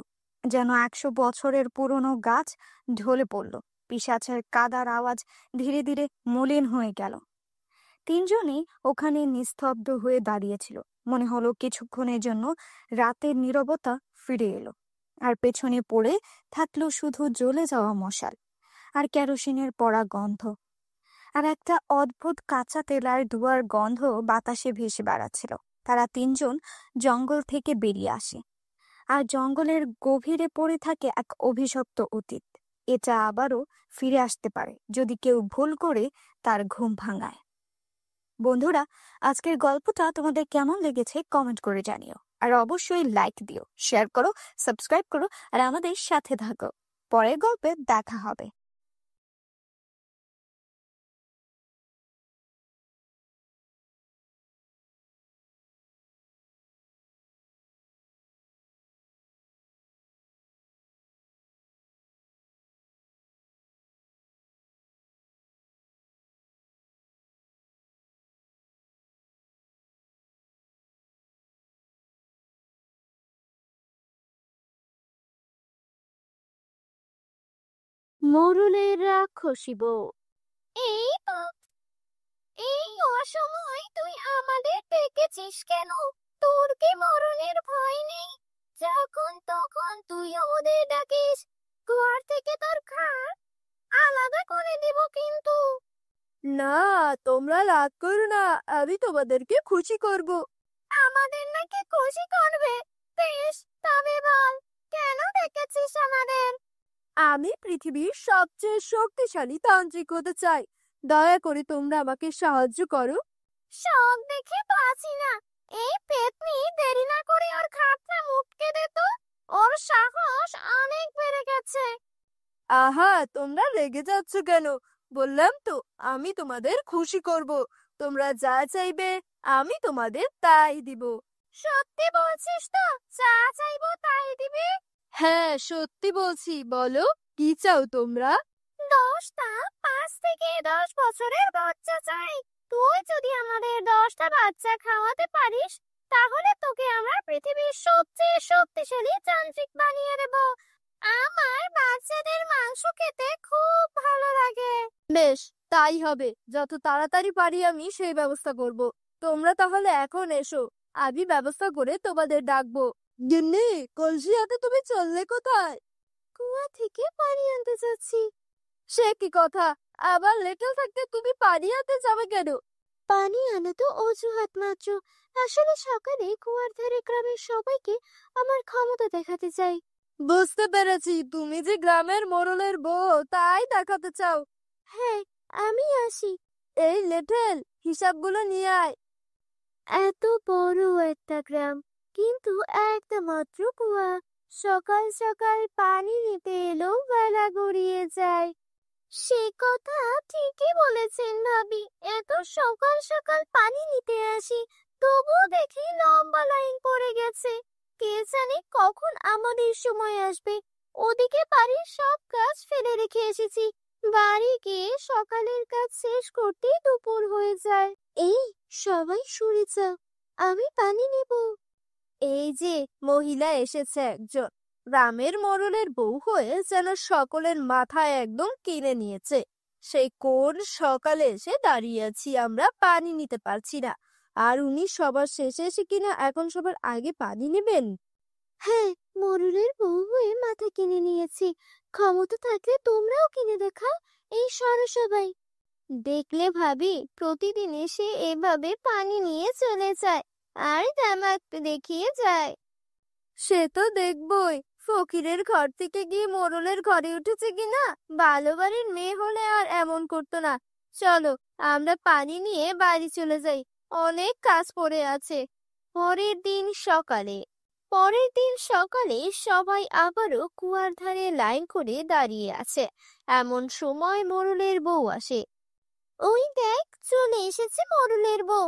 যেন 100 বছরের পুরনো গাছ ঢলে পড়ল। পিশাচের কাদার আওয়াজ ধীরে ধীরে মলিন হয়ে গেল। তিনজনই ওখানে নিস্তব্ধ হয়ে দাঁড়িয়েছিল। মনে হলো কিছুক্ষণের জন্য রাতের নীরবতা ফিরে এলো, আর পেছনে পড়ে থাকলো শুধু জ্বলে যাওয়া মশাল আর কেরোসিনের পড়া গন্ধ, আর একটা অদ্ভুত কাঁচা তেলার ধোঁয়ার গন্ধ বাতাসে ভেসে বেড়াচ্ছিল। তারা তিনজন জঙ্গল থেকে বেরিয়ে আসে, আর জঙ্গলের গভীরে পড়ে থাকে এক অভিশপ্ত অতীত। এটা আবারও ফিরে আসতে পারে যদি কেউ ভুল করে তার ঘুম ভাঙায়। বন্ধুরা, আজকের গল্পটা তোমাদের কেমন লেগেছে কমেন্ট করে জানিও, আর অবশ্যই লাইক দিও, শেয়ার করো, সাবস্ক্রাইব করো, আর আমাদের সাথে থাকো। পরের গল্পে দেখা হবে। মোরলের রাক্ষসী বউ। এই তো, এই অসময় তুই আমাদের ডেকেছিস কেন? তোর কি মরণের ভয় নেই? যখন তখন তুই ওদের ডাকিস, ঘর থেকে তোর খাট আলাদা করে দিব কিন্তু। না, তোমরা রাগ করো না, আমি তোমাদেরকে খুশি করব। আমাদের নাকি খুশি করবে? বেশ, তবে বল, কেন ডেকেছিস আমাদের? আমি পৃথিবীর সবচেয়ে শক্তিশালী তান্ত্রিক হতে চাই। দয়া করে তোমরা আমাকে সাহায্য করো। শখ দেখে তো আছি না। এই পেতনি, দেরি না করে ওর খাটটা মুটকে দে তো। ও আহা, তোমরা রেগে যাচ্ছ কেন? বললাম তো আমি তোমাদের খুশি করব। তোমরা যা চাইবে আমি তোমাদের তাই দিব। সত্যি বলছিস তো? যা চাইবো তাই দিবি? হ্যাঁ, সত্যি বলছি। বলো, কি চাও তোমরা? 10টা 5 থেকে 10 বছরের বাচ্চা চাই। তুই যদি আমাদের 10টা বাচ্চা খাওয়াতে পারিস তাহলে তোকে আমরা পৃথিবীর সবচেয়ে শক্তিশালী যান্ত্রিক বানিয়ে দেব। আমার বাচ্চাদের মাংস খেতে খুব ভালো লাগে। বেশ, তাই হবে। যত তাড়াতাড়ি পারি আমি সেই ব্যবস্থা করব। তোমরা তাহলে এখন এসো, আমি ব্যবস্থা করে তোমাদের ডাকবো। গিন্নি, কলসি হাতে তুমি চললে কোথায়? কুয়া থেকে পানি আনতে যাচ্ছি। সে কি কথা? আবার লেটেল থাকতে তুমি পানি হাতে যাবে কেন? পানি আনা তো অজুহাত মাত্র। আসলে সকালে কুয়ার ধারে গ্রামের সবাইকে আমার ক্ষমতা দেখাতে চাই। বুঝতে পেরেছি, তুমি যে গ্রামের মোড়লের বউ তাই দেখাতে চাও। হ্যাঁ, আমি আসি। এই লেটেল, হিসাবগুলো নিয়ে আয়। এত বড় একটা গ্রাম, কিন্তু একটা মাত্র কুয়া। সকাল সকাল পানি নিতে এলেও বেলা গড়িয়ে যায়। সে কথা ঠিকই বলেছেন ভাবি। এত সকাল সকাল পানি নিতে আসি, তবুও দেখি লম্বা লাইন পড়ে গেছে। কে জানে কখন আমাদের সময় আসবে। ওদিকে বাড়ির সব কাজ ফেলে রেখে এসেছি। বাড়ি গিয়ে সকালের কাজ শেষ করতে দুপুর হয়ে যায়। এই, সবাই সরে যাও, আমি পানি নেব। এই যে মহিলা এসেছে একজন, গ্রামের মোড়লের বউ হয়ে যেন সকলের মাথায় একদম কিনে নিয়েছে। সেই কোন সকালে এসে দাঁড়িয়ে আছি আমরা, পানি নিতে পারছি না, আর উনি সবার শেষে এসে কিনা এখন সবার আগে পানি নেবেন। হ্যাঁ, মোরলের বউ হয়ে মাথা কিনে নিয়েছি। ক্ষমতা থাকলে তোমরাও কিনে দেখাও। এই সরো সবাই। দেখলে ভাবি, প্রতিদিন এসে এভাবে পানি নিয়ে চলে যায় আর তামাক দেখিয়ে যায়। সে তো দেখবই, ফকিরের ঘর থেকে গিয়ে মোড়লের ঘরে উঠেছে কিনা। ভালো বাড়ির মেয়ে হলে আর এমন করতো না। চলো, আমরা পানি নিয়ে বাড়ি চলে যাই, অনেক কাজ পড়ে আছে। পরের দিন সকালে সবাই আবারও কুয়ার ধারে লাইন করে দাঁড়িয়ে আছে। এমন সময় মোরলের বউ আসে। ওই দেখ, চলে এসেছে মোরলের বউ।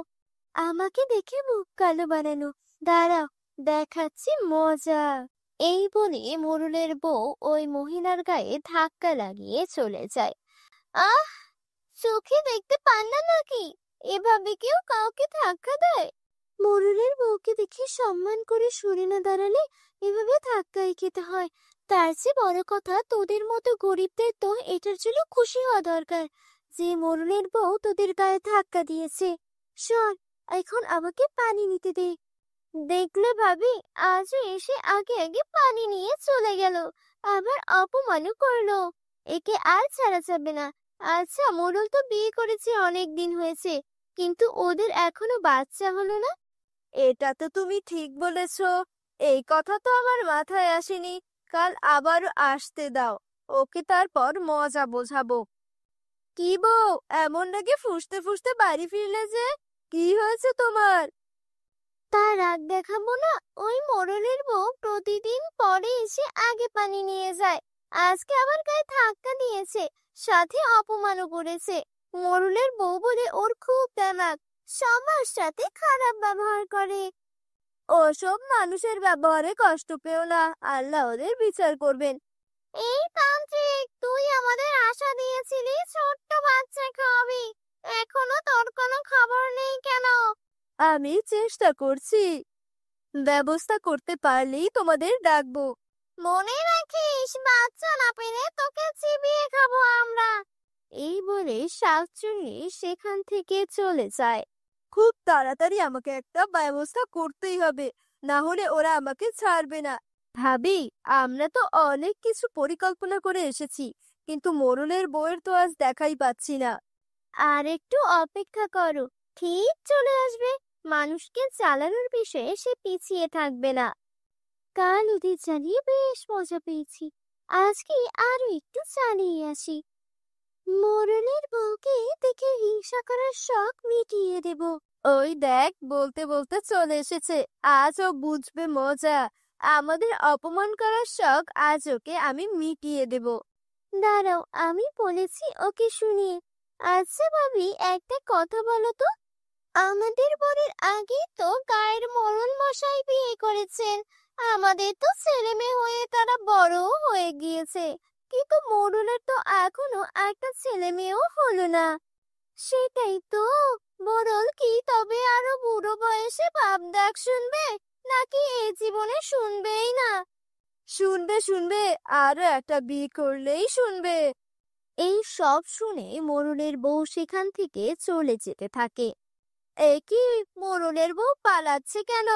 আমাকে দেখে মুখ কালো বানানো। দাঁড়াও, দেখাচ্ছি মজা। এই বলে মোরলের বউ ওই মহিলার গায়ে ধাক্কা লাগিয়ে চলে যায়। আহ, চোখে দেখতে পান না নাকি? এভাবে কেউ কাউকে ধাক্কা দেয়? মোরলের বউকে দেখে সম্মান করে সরে না দাঁড়ালে এভাবে ধাক্কাই খেতে হয়। তার চেয়ে বড় কথা, তোদের মতো গরিবদের তো এটার জন্য খুশি হওয়া দরকার যে মোরলের বউ তোদের গায়ে ধাক্কা দিয়েছে। শোন, এখন আমাকে পানি নিতে দে। দেখলে ভাবি, আজও এসে আগে আগে পানি নিয়ে চলে গেল, আবার অপমানও করলো। একে আর ছাড়া যাবে না। আচ্ছা, মোড়ল তো বিয়ে করেছে, অনেক দিন হয়েছে, কিন্তু ওদের এখনো বাচ্চা হলো না। এটা তো তুমি ঠিক বলেছো, এই কথা তো আমার মাথায় আসেনি। কাল আবারও আসতে দাও, ওকে তারপর মজা বোঝাবো। কি বউ, এমন নাকি ফুসতে ফুসতে বাড়ি ফিরলে যে? কি হয়েছে তোমার? তার রাগ দেখাবো না? ওই মোড়লের বউ প্রতিদিন পরে এসে আগে পানি নিয়ে যায়। আজকে আবার গায়ে ধাক্কা দিয়েছে, সাথে অপমানও করেছে। মোড়লের বউ বলে ওর খুব দেমাক, সবার সাথে খারাপ ব্যবহার করে। ওসব মানুষের ব্যবহারে কষ্ট পেও না, আল্লাহ ওদের বিচার করবেন। এই তান্ত্রিক, তুই আমাদের আশা দিয়েছিলি ছোট্ট বাচ্চা খাওয়াবি, এখনো তোর কোনো খবর নেই কেন? আমি চেষ্টা করছি, ব্যবস্থা করতে পারলেই তোমাদের ডাকবো। মনে রাখিস, বাচ্চা না পেলে তোকে চিবিয়ে খাবো আমরা। এই বলে শাকচুন্নি সেখান থেকে চলে যায়। খুব তাড়াতাড়ি আমাকে একটা ব্যবস্থা করতেই হবে, না হলে ওরা আমাকে ছাড়বে না। ভাবি, আমরা তো অনেক কিছু পরিকল্পনা করে এসেছি, কিন্তু মোড়লের বউয়ের তো আজ দেখাই পাচ্ছি না। আর একটু অপেক্ষা করো, ঠিক চলে আসবে। মানুষকে চালানোর বিষয়ে সে পিছিয়ে থাকবে না। কাল ওদের চালিয়ে বেশ মজা পেয়েছি, আজকে আরো একটু চালিয়ে আসি। মোরলের বউকে দেখে হিংসা করার শখ মিটিয়ে দেব। ওই দেখ, বলতে বলতে চলে এসেছে। আজ ও বুঝবে মজা। আমাদের অপমান করার শখ আজ ওকে আমি মিটিয়ে দেব। দাঁড়াও, আমি বলেছি ওকে শুনিয়ে। আচ্ছা ভাবি, একটা কথা বলো তো, আমাদের বরের আগে তো গায়ের মোড়ল মশাই বিয়ে করেছেন। আমাদের তো ছেলে মেয়ে হয়ে তারা বড়ও হয়ে গিয়েছে, কিন্তু মোড়লের তো এখনো একটা ছেলে মেয়েও হলো না। সেটাই তো। মোড়ল কি তবে আরো বুড়ো বয়সে বাপ ডাক শুনবে, নাকি এই জীবনে শুনবেই না? শুনবে শুনবে, আরো একটা বিয়ে করলেই শুনবে। এই সব শুনে মোড়লের বউ সেখান থেকে চলে যেতে থাকে। এ কি, মোড়লের বউ পালাচ্ছে কেন?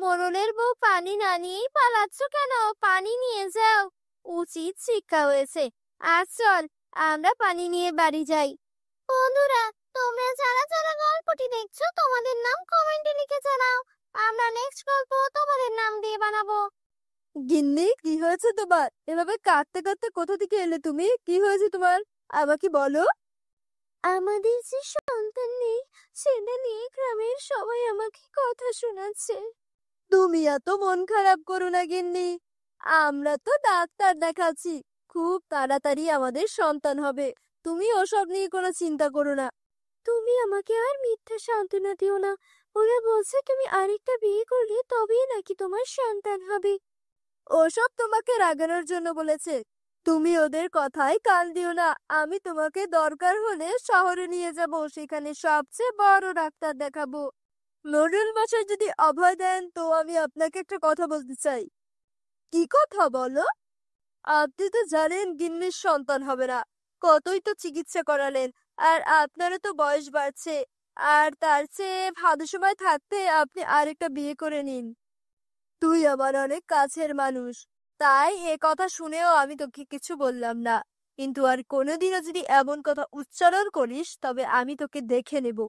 মোড়লের বউ পানি না নিয়েই পালাচ্ছ কেন? পানি নিয়ে যাও, উচিত শিক্ষা হয়েছে। আর চল, আমরা পানি নিয়ে বাড়ি যাই। বন্ধুরা, তোমরা যারা যারা গল্পটি দেখছো তোমাদের নাম কমেন্টে লিখে জানাও। আমরা নেক্সট গল্প তোমাদের নাম দিয়ে বানাবো। গিন্নি, কি হয়েছে তোমার? এভাবে কাঁদতে কাঁদতে কোথা থেকে এলে তুমি? কি হয়েছে তোমার, আমাকে বলো। আমাদের যে সন্তান নেই, সেটা নিয়ে গ্রামের সবাই আমাকে কথা শোনাচ্ছে। তুমি এত মন খারাপ করো না গিন্নি, আমরা তো ডাক্তার দেখাচ্ছি, খুব তাড়াতাড়ি আমাদের সন্তান হবে। তুমি ওসব নিয়ে কোনো চিন্তা করো না। তুমি আমাকে আর মিথ্যা সান্ত্বনা দিও না। ওরা বলছে তুমি আরেকটা বিয়ে করলে তবেই নাকি তোমার সন্তান হবে। ওসব তোমাকে রাগানোর জন্য বলেছে, তুমি ওদের কথায় কান দিও না। আমি তোমাকে দরকার হলে শহরে নিয়ে যাব, সেখানে সবচেয়ে বড় ডাক্তার দেখাবো। মোড়ল মশাই যদি অভয় দেন তো আমি আপনাকে একটা কথা বলতে চাই। কি কথা বলো? আপনি তো জানেন গিন্নির সন্তান হবে না, কতই তো চিকিৎসা করালেন, আর আপনারও তো বয়স বাড়ছে। আর তার চেয়ে ভালো সময় থাকতে আপনি আরেকটা বিয়ে করে নিন। তুই আমার অনেক কাছের মানুষ, তাই এ কথা শুনেও আমি তোকে কিছু বললাম না। কিন্তু আর কোনোদিনও যদি এমন কথা উচ্চারণ করিস তবে আমি তোকে দেখে নেব।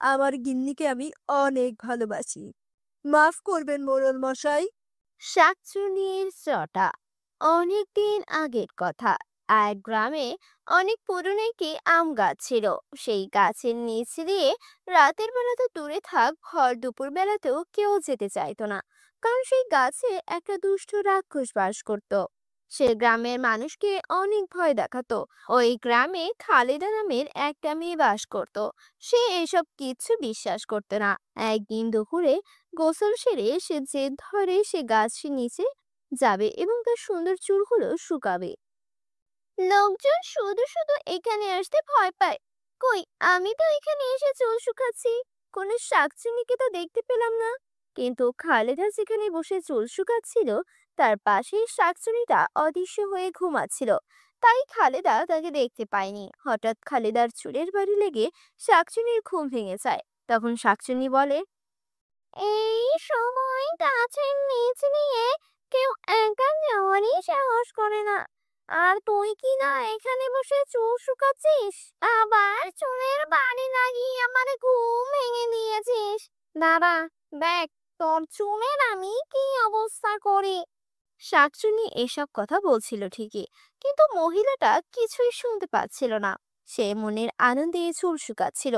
আমার গিন্নিকে আমি অনেক ভালোবাসি। মাফ করবেন মোড়ল মশাই। শাকচুন্নির চটা। অনেকদিন আগের কথা। এক গ্রামে অনেক পুরনো একটি আম গাছ ছিল। সেই গাছের নিচ দিয়ে রাতের বেলা তো দূরে থাক, ভর দুপুর বেলাতেও কেউ যেতে চাইতো না, কারণ সেই গাছে একটা দুষ্ট রাক্ষস বাস করত। সে গ্রামের মানুষকে অনেক ভয় দেখাতো। ওই গ্রামে খালেদা নামের একটা মেয়ে বাস করত। সে এসব কিচ্ছু বিশ্বাস করতো না। একদিন দুপুরে গোসল সেরে সে জেদ ধরে সে গাছের নিচে যাবে এবং তার সুন্দর চুলগুলো শুকাবে। লোকজন শুধু শুধু এখানে আসতে ভয় পায়। কই, আমি তো এখানে এসে চুল শুকাচ্ছি, কোনো শাকচুন্নিকে তো দেখতে পেলাম না। কিন্তু খালেদা যেখানে বসে চুল শুকাচ্ছিল তার পাশেই শাকচুন্নিটা অদৃশ্য হয়ে ঘুমাচ্ছিল। তাই খালেদা তাকে দেখতে পায়নি। হঠাৎ খালেদার চুলের বাড়ি লেগে শাকচুন্নির ঘুম ভেঙে যায়। তখন শাকচুন্নি বলে, এই সময় গাছের নিচ দিয়ে কেউ একা যাওয়ারই সাহস করে না, আর তুই কি না এখানে বসে চুল শুকাচ্ছিস, আবার চুলের বাড়ি লাগিয়ে আমার ঘুম ভেঙে দিয়েছিস। দাঁড়া, দেখ তোর চুলের আমি কি অবস্থা করি। শাকচুন্নি এসব কথা বলছিল ঠিকই, কিন্তু মহিলাটা কিছুই শুনতে পাচ্ছিল না। সে মনের আনন্দে চুল শুকাচ্ছিল।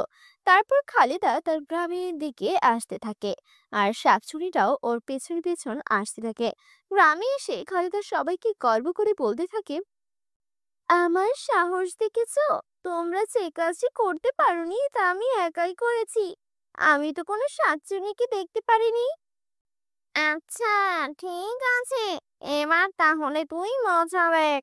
তারপর খালেদা তার গ্রামের দিকে আসতে থাকে, আর শাকচুন্নিটাও ওর পেছন পেছন আসতে থাকে। গ্রামে এসে খালেদা সবাইকে গর্ব করে বলতে থাকে, আমার সাহস দেখেছো? তোমরা যে কাজটি করতে পারোনি তা আমি একাই করেছি। আমি তো কোনো শাকচুন্নিকে দেখতে পারিনি। আচ্ছা, ঠিক আছে, এবার তাহলে তুই মজা দেখ।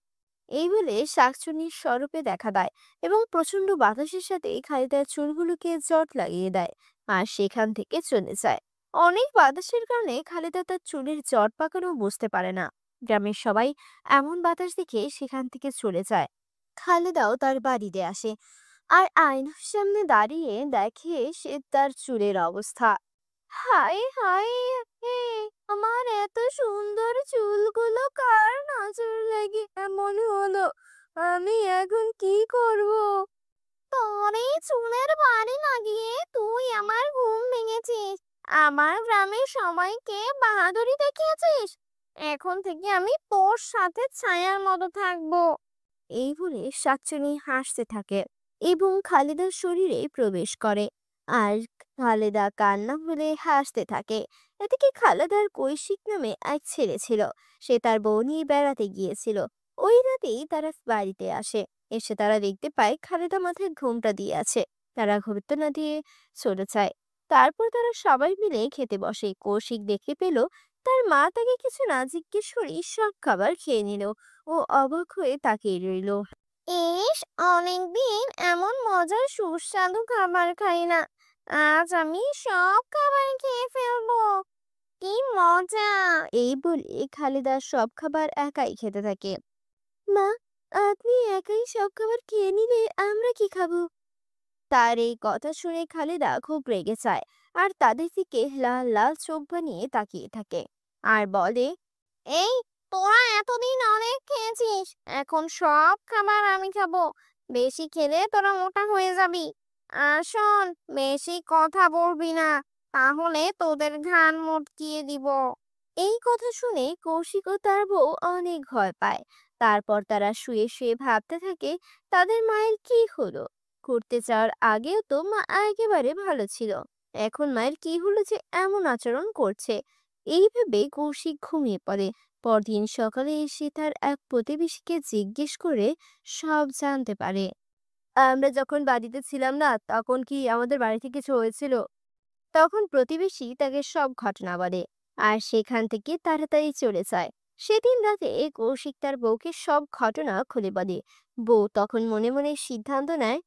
এই বলে শাকচুন্নির স্বরূপে দেখা দেয় এবং প্রচন্ড বাতাসের সাথে খালিদার চুলগুলোকে জট লাগিয়ে দেয়, আর সেখান থেকে চলে যায়। অনেক বাতাসের কারণে খালিদা তার চুলের জট পাকানো বুঝতে পারে না। গ্রামের সবাই এমন বাতাস দেখে সেখান থেকে চলে যায়। খালেদাও তার বাড়িতে আসে, আর আয়নার সামনে দাঁড়িয়ে দেখে সে তার চুলের অবস্থা। হায় হায়, হে, আমার এত সুন্দর চুলগুলো কার নজর লেগে এমন হলো? আমি এখন কি করব? তোর এই চুলের বাড়ি লাগিয়ে তুই আমার ঘুম ভেঙেছিস, আমার গ্রামের সবাইকে বাহাদুরি দেখিয়েছিস। এখন থেকে আমি তোর সাথে ছায়ার মতো থাকবো। এই বলে শাকচুন্নি হাসতে থাকে এবং খালেদার শরীরে প্রবেশ করে, আর খালেদা কান্না বলে হাসতে থাকে। এদিকে খালেদার কৈশিক নামে এক ছেলে ছিল। সে তার বউ নিয়ে বেড়াতে গিয়েছিল। ওই রাতেই তারা বাড়িতে আসে। এসে তারা দেখতে পায় খালেদা মাথায় ঘোমটা দিয়ে আছে। তারা ঘুরতে না দিয়ে চলে যায়। তারপর তারা সবাই মিলে খেতে বসে। কৌশিক দেখতে পেল তার মা তাকে কিছু না জিজ্ঞেস করে সব খাবার খেয়ে নিল। ও অবাক হয়ে তাকিয়ে রইল। ইস, অনেকদিন এমন মজার সুস্বাদু খাবার খাই না। আজ আমি সব খাবার খেয়ে ফেলবো। কি মজা! এই বলে খালেদা সব খাবার একাই খেতে থাকে। মা, আপনি একাই সব খাবার খেয়ে নিলে আমরা কি খাবো? তার এই কথা শুনে খালেদা খুব রেগে যায় আর তাদের দিকে লাল লাল চোখ বানিয়ে তাকিয়ে থাকে আর বলে, এই, তোরা এতদিন অনেক খেয়েছিস, এখন সব খাবার আমি খাবো। বেশি খেলে তোরা মোটা হয়ে যাবি। আর শোন, বেশি কথা বলবি না, তাহলে তোদের ঘাড় মটকিয়ে দিব। এই কথা শুনে কৌশিক ও তার বউ অনেক ভয় পায়। তারপর তারা শুয়ে শুয়ে ভাবতে থাকে তাদের মায়ের কি হলো। ঘুরতে যাওয়ার আগেও তো মা একেবারে ভালো ছিল, এখন মায়ের কি হলো যে এমন আচরণ করছে। এই ভেবে কৌশিক ঘুমিয়ে পড়ে। পরদিন সকালে এসে তার এক প্রতিবেশীকে জিজ্ঞেস করে সব জানতে পারে। আমরা যখন বাড়িতে ছিলাম না, তখন কি আমাদের বাড়িতে কিছু হয়েছিল? তখন প্রতিবেশী তাকে সব ঘটনা বলে আর সেখান থেকে তাড়াতাড়ি চলে যায়। সেদিন রাতে কৌশিক তার বউকে সব ঘটনা খুলে বলে। বউ তখন মনে মনে সিদ্ধান্ত নেয়,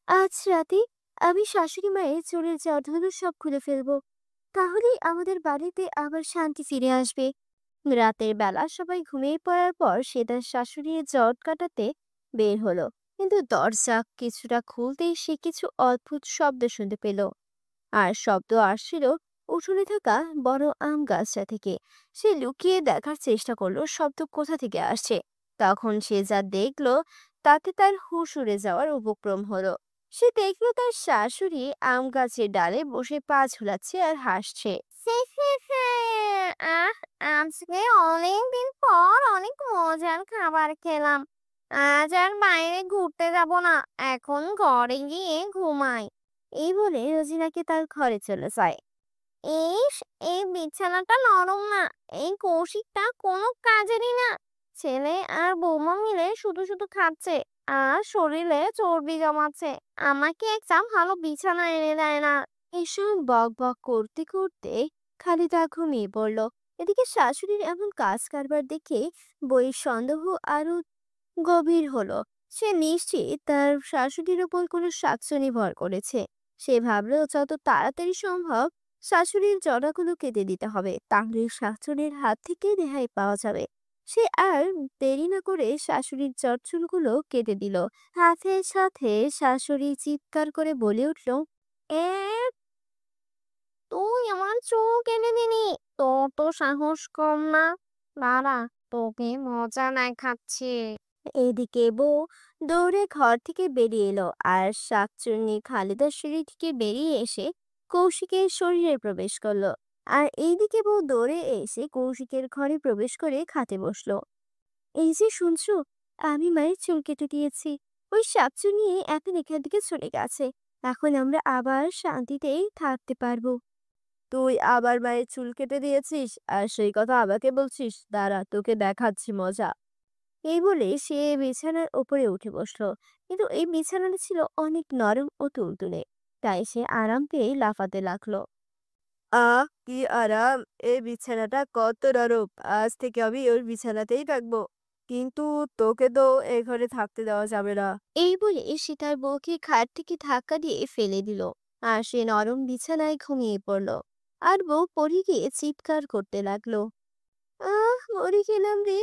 আজ রাতে আমি শাশুড়ি মায়ের চুলের জটগুলো সব খুলে ফেলবো, তাহলেই আমাদের বাড়িতে আবার শান্তি ফিরে আসবে। রাতের বেলা সবাই ঘুমিয়ে পড়ার পর সে তার শাশুড়ির জট কাটাতে বের হলো, কিন্তু দরজা কিছুটা খুলতেই সে কিছু অদ্ভুত শব্দ শুনতে পেল। আর শব্দ আসছিল উঠোনে থাকা বড় আম গাছটা থেকে। সে লুকিয়ে দেখার চেষ্টা করলো শব্দ কোথা থেকে আসছে। তখন সে যা দেখলো তাতে তার হুঁশ উড়ে যাওয়ার উপক্রম হলো। সে দেখলো তার শাশুড়ি আম গাছের ডালে বসে পা ঝুলাচ্ছে আর হাসছে। আহ, আজকে অনেকদিন পর অনেক মজার খাবার খেলাম। আজ আর বাইরে ঘুরতে যাব না, এখন ঘরে গিয়ে ঘুমাই। এই বলে রোজিনাকে তার ঘরে চলে যায়। ইস, এই বিছানাটা নরম না। এই কৌশিকটা কোনো কাজেরই না। ছেলে আর বৌমা মিলে শুধু শুধু খাচ্ছে আর শরীরে চর্বি জমাচ্ছে। আমাকে একটা ভালো বিছানা এনে দেয় না। এসব বক বক করতে করতে খালিদা ঘুমিয়ে পড়ল। এদিকে শাশুড়ির এমন কাজ কারবার দেখে বইয়ের সন্দেহ আরো গভীর হলো। সে নিশ্চিত তার শাশুড়ির উপর কোনো শাকচুনি ভর করেছে। সে ভাবলো যত তাড়াতাড়ি সম্ভব শাশুড়ির জটাগুলো কেটে দিতে হবে, তাহলে শাশুড়ির হাত থেকে রেহাই পাওয়া যাবে। সে আর দেরি না করে শাশুড়ির চুলগুলো কেটে দিল। সাথে সাথে শাশুড়ি চিৎকার করে বলে উঠল, এ, তুই আমার চুল কেটে দিলি? তোর তো সাহস কম না। দাঁড়া, তোকে মজা দেখাচ্ছি। এদিকে বউ দৌড়ে ঘর থেকে বেরিয়ে এলো আর শাকচুন্নি খালেদার সিঁড়ি থেকে বেরিয়ে এসে কৌশিকের শরীরে প্রবেশ করলো। আর এইদিকে বউ দৌড়ে এসে কৌশিকের ঘরে প্রবেশ করে খাটে বসলো। এই যে শুনছো, আমি মায়ের চুল কেটে দিয়েছি। ওই শাকচুন্নি এখন এখান থেকে চলে গেছে। এখন আমরা আবার শান্তিতেই থাকতে পারবো। তুই আবার মায়ের চুল কেটে দিয়েছিস আর সেই কথা আমাকে বলছিস? দাঁড়া, তোকে দেখাচ্ছি মজা। এই বলে সে বিছানার উপরে উঠে বসলো। কিন্তু এই বিছানাটা ছিল অনেক নরম ও তুলতুলে, তাই সে আরাম পেয়ে লাফাতে লাগলো। কি আরাম! এই বিছানাটা কত নরম! আজ থেকে আমি ওর বিছানাতেই থাকবো। কিন্তু তোকে তো এ ঘরে থাকতে দেওয়া যাবে না। এই বলে সে তার বউকে খাট থেকে ধাক্কা দিয়ে ফেলে দিল আর সে নরম বিছানায় ঘুমিয়ে পড়লো। আর বউ পড়ে গিয়ে চিৎকার করতে লাগলো, মরে গেলাম রে!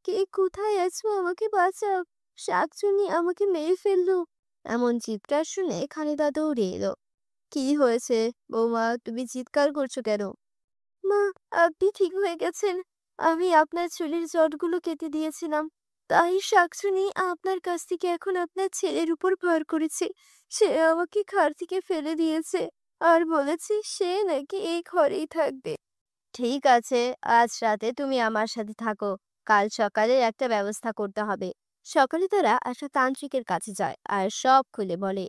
কে কোথায় আছো, আমাকে বাঁচাও! শাকচুন্নি আমাকে মেরে ফেললো! এমন চিৎকার শুনে খালেদা দৌড়ে এলো। কি হয়েছে বৌমা, তুমি চিৎকার করছো কেন? মা, আপনি ঠিক হয়ে গেছেন। আমি আপনার চুলের জটগুলো কেটে দিয়েছিলাম, তাই শাকচুন্নি আপনার কাছ থেকে এখন আপনার ছেলের উপর ভর করেছে। সে আমাকে ঘর থেকে ফেলে দিয়েছে আর বলেছে সে নাকি এই ঘরেই থাকবে। ঠিক আছে, আজ রাতে তুমি আমার সাথে থাকো। কাল সকালে একটা ব্যবস্থা করতে হবে। সকালে তারা একটা তান্ত্রিকের কাছে যায় আর সব খুলে বলে।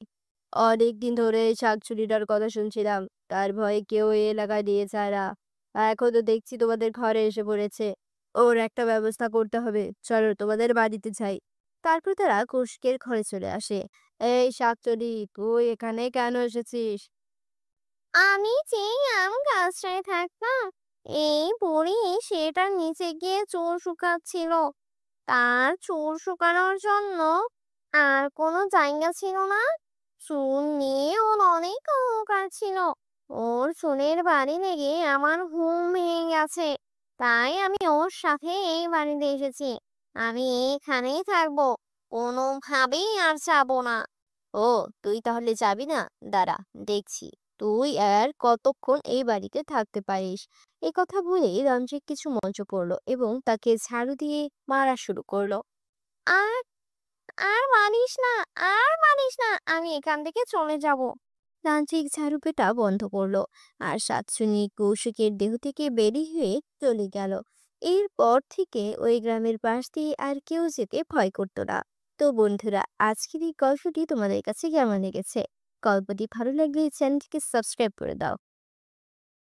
অনেকদিন ধরে এই শাকচুরিটার কথা শুনছিলাম, তার ভয়ে কেউ এই এলাকায় দিয়ে যায় না। এখন তো দেখছি তোমাদের ঘরে এসে পড়েছে। ওর একটা ব্যবস্থা করতে হবে, চলো তোমাদের বাড়িতে যাই। তারপর তারা কৌশিকের ঘরে চলে আসে। এই শাকচুরি, তুই এখানে কেন এসেছিস? আমি যেই আম গাছটায় থাকতাম, এই বুড়ি সেটার নিচে গিয়ে চুল শুকাচ্ছিল। তার চুল শুকানোর জন্য আর কোনো জায়গা ছিল না। চুল নিয়ে ওর অনেক অহংকার ছিল। ওর চুলের বাড়ি লেগে আমার ঘুম ভেঙে গেছে। তাই আমি ওর সাথে এই বাড়িতে এসেছি। আমি এখানেই থাকবো, কোনোভাবেই আর যাবো না। ও, তুই তাহলে যাবি না? দাঁড়া, দেখছি তুই আর কতক্ষণ এই বাড়িতে থাকতে পারিস। এই কথা বলে রঞ্জিত কিছু মন্ত্র পড়লো এবং তাকে ঝাড়ু দিয়ে মারা শুরু করলো। আর আর মানিস না, আর মানিস না, আমি এখান থেকে চলে যাব। তান্ত্রিক ঝাড়ু পেটা বন্ধ করলো আর সাতশুনি কৌশিকের দেহ থেকে বেরিয়ে হয়ে চলে গেল। এরপর থেকে ওই গ্রামের পাশ দিয়ে আর কেউ যেতে ভয় করতো না। তো বন্ধুরা, আজকের এই গল্পটি তোমাদের কাছে কেমন লেগেছে? গল্পটি ভালো লাগলে চ্যানেলটিকে সাবস্ক্রাইব করে দাও।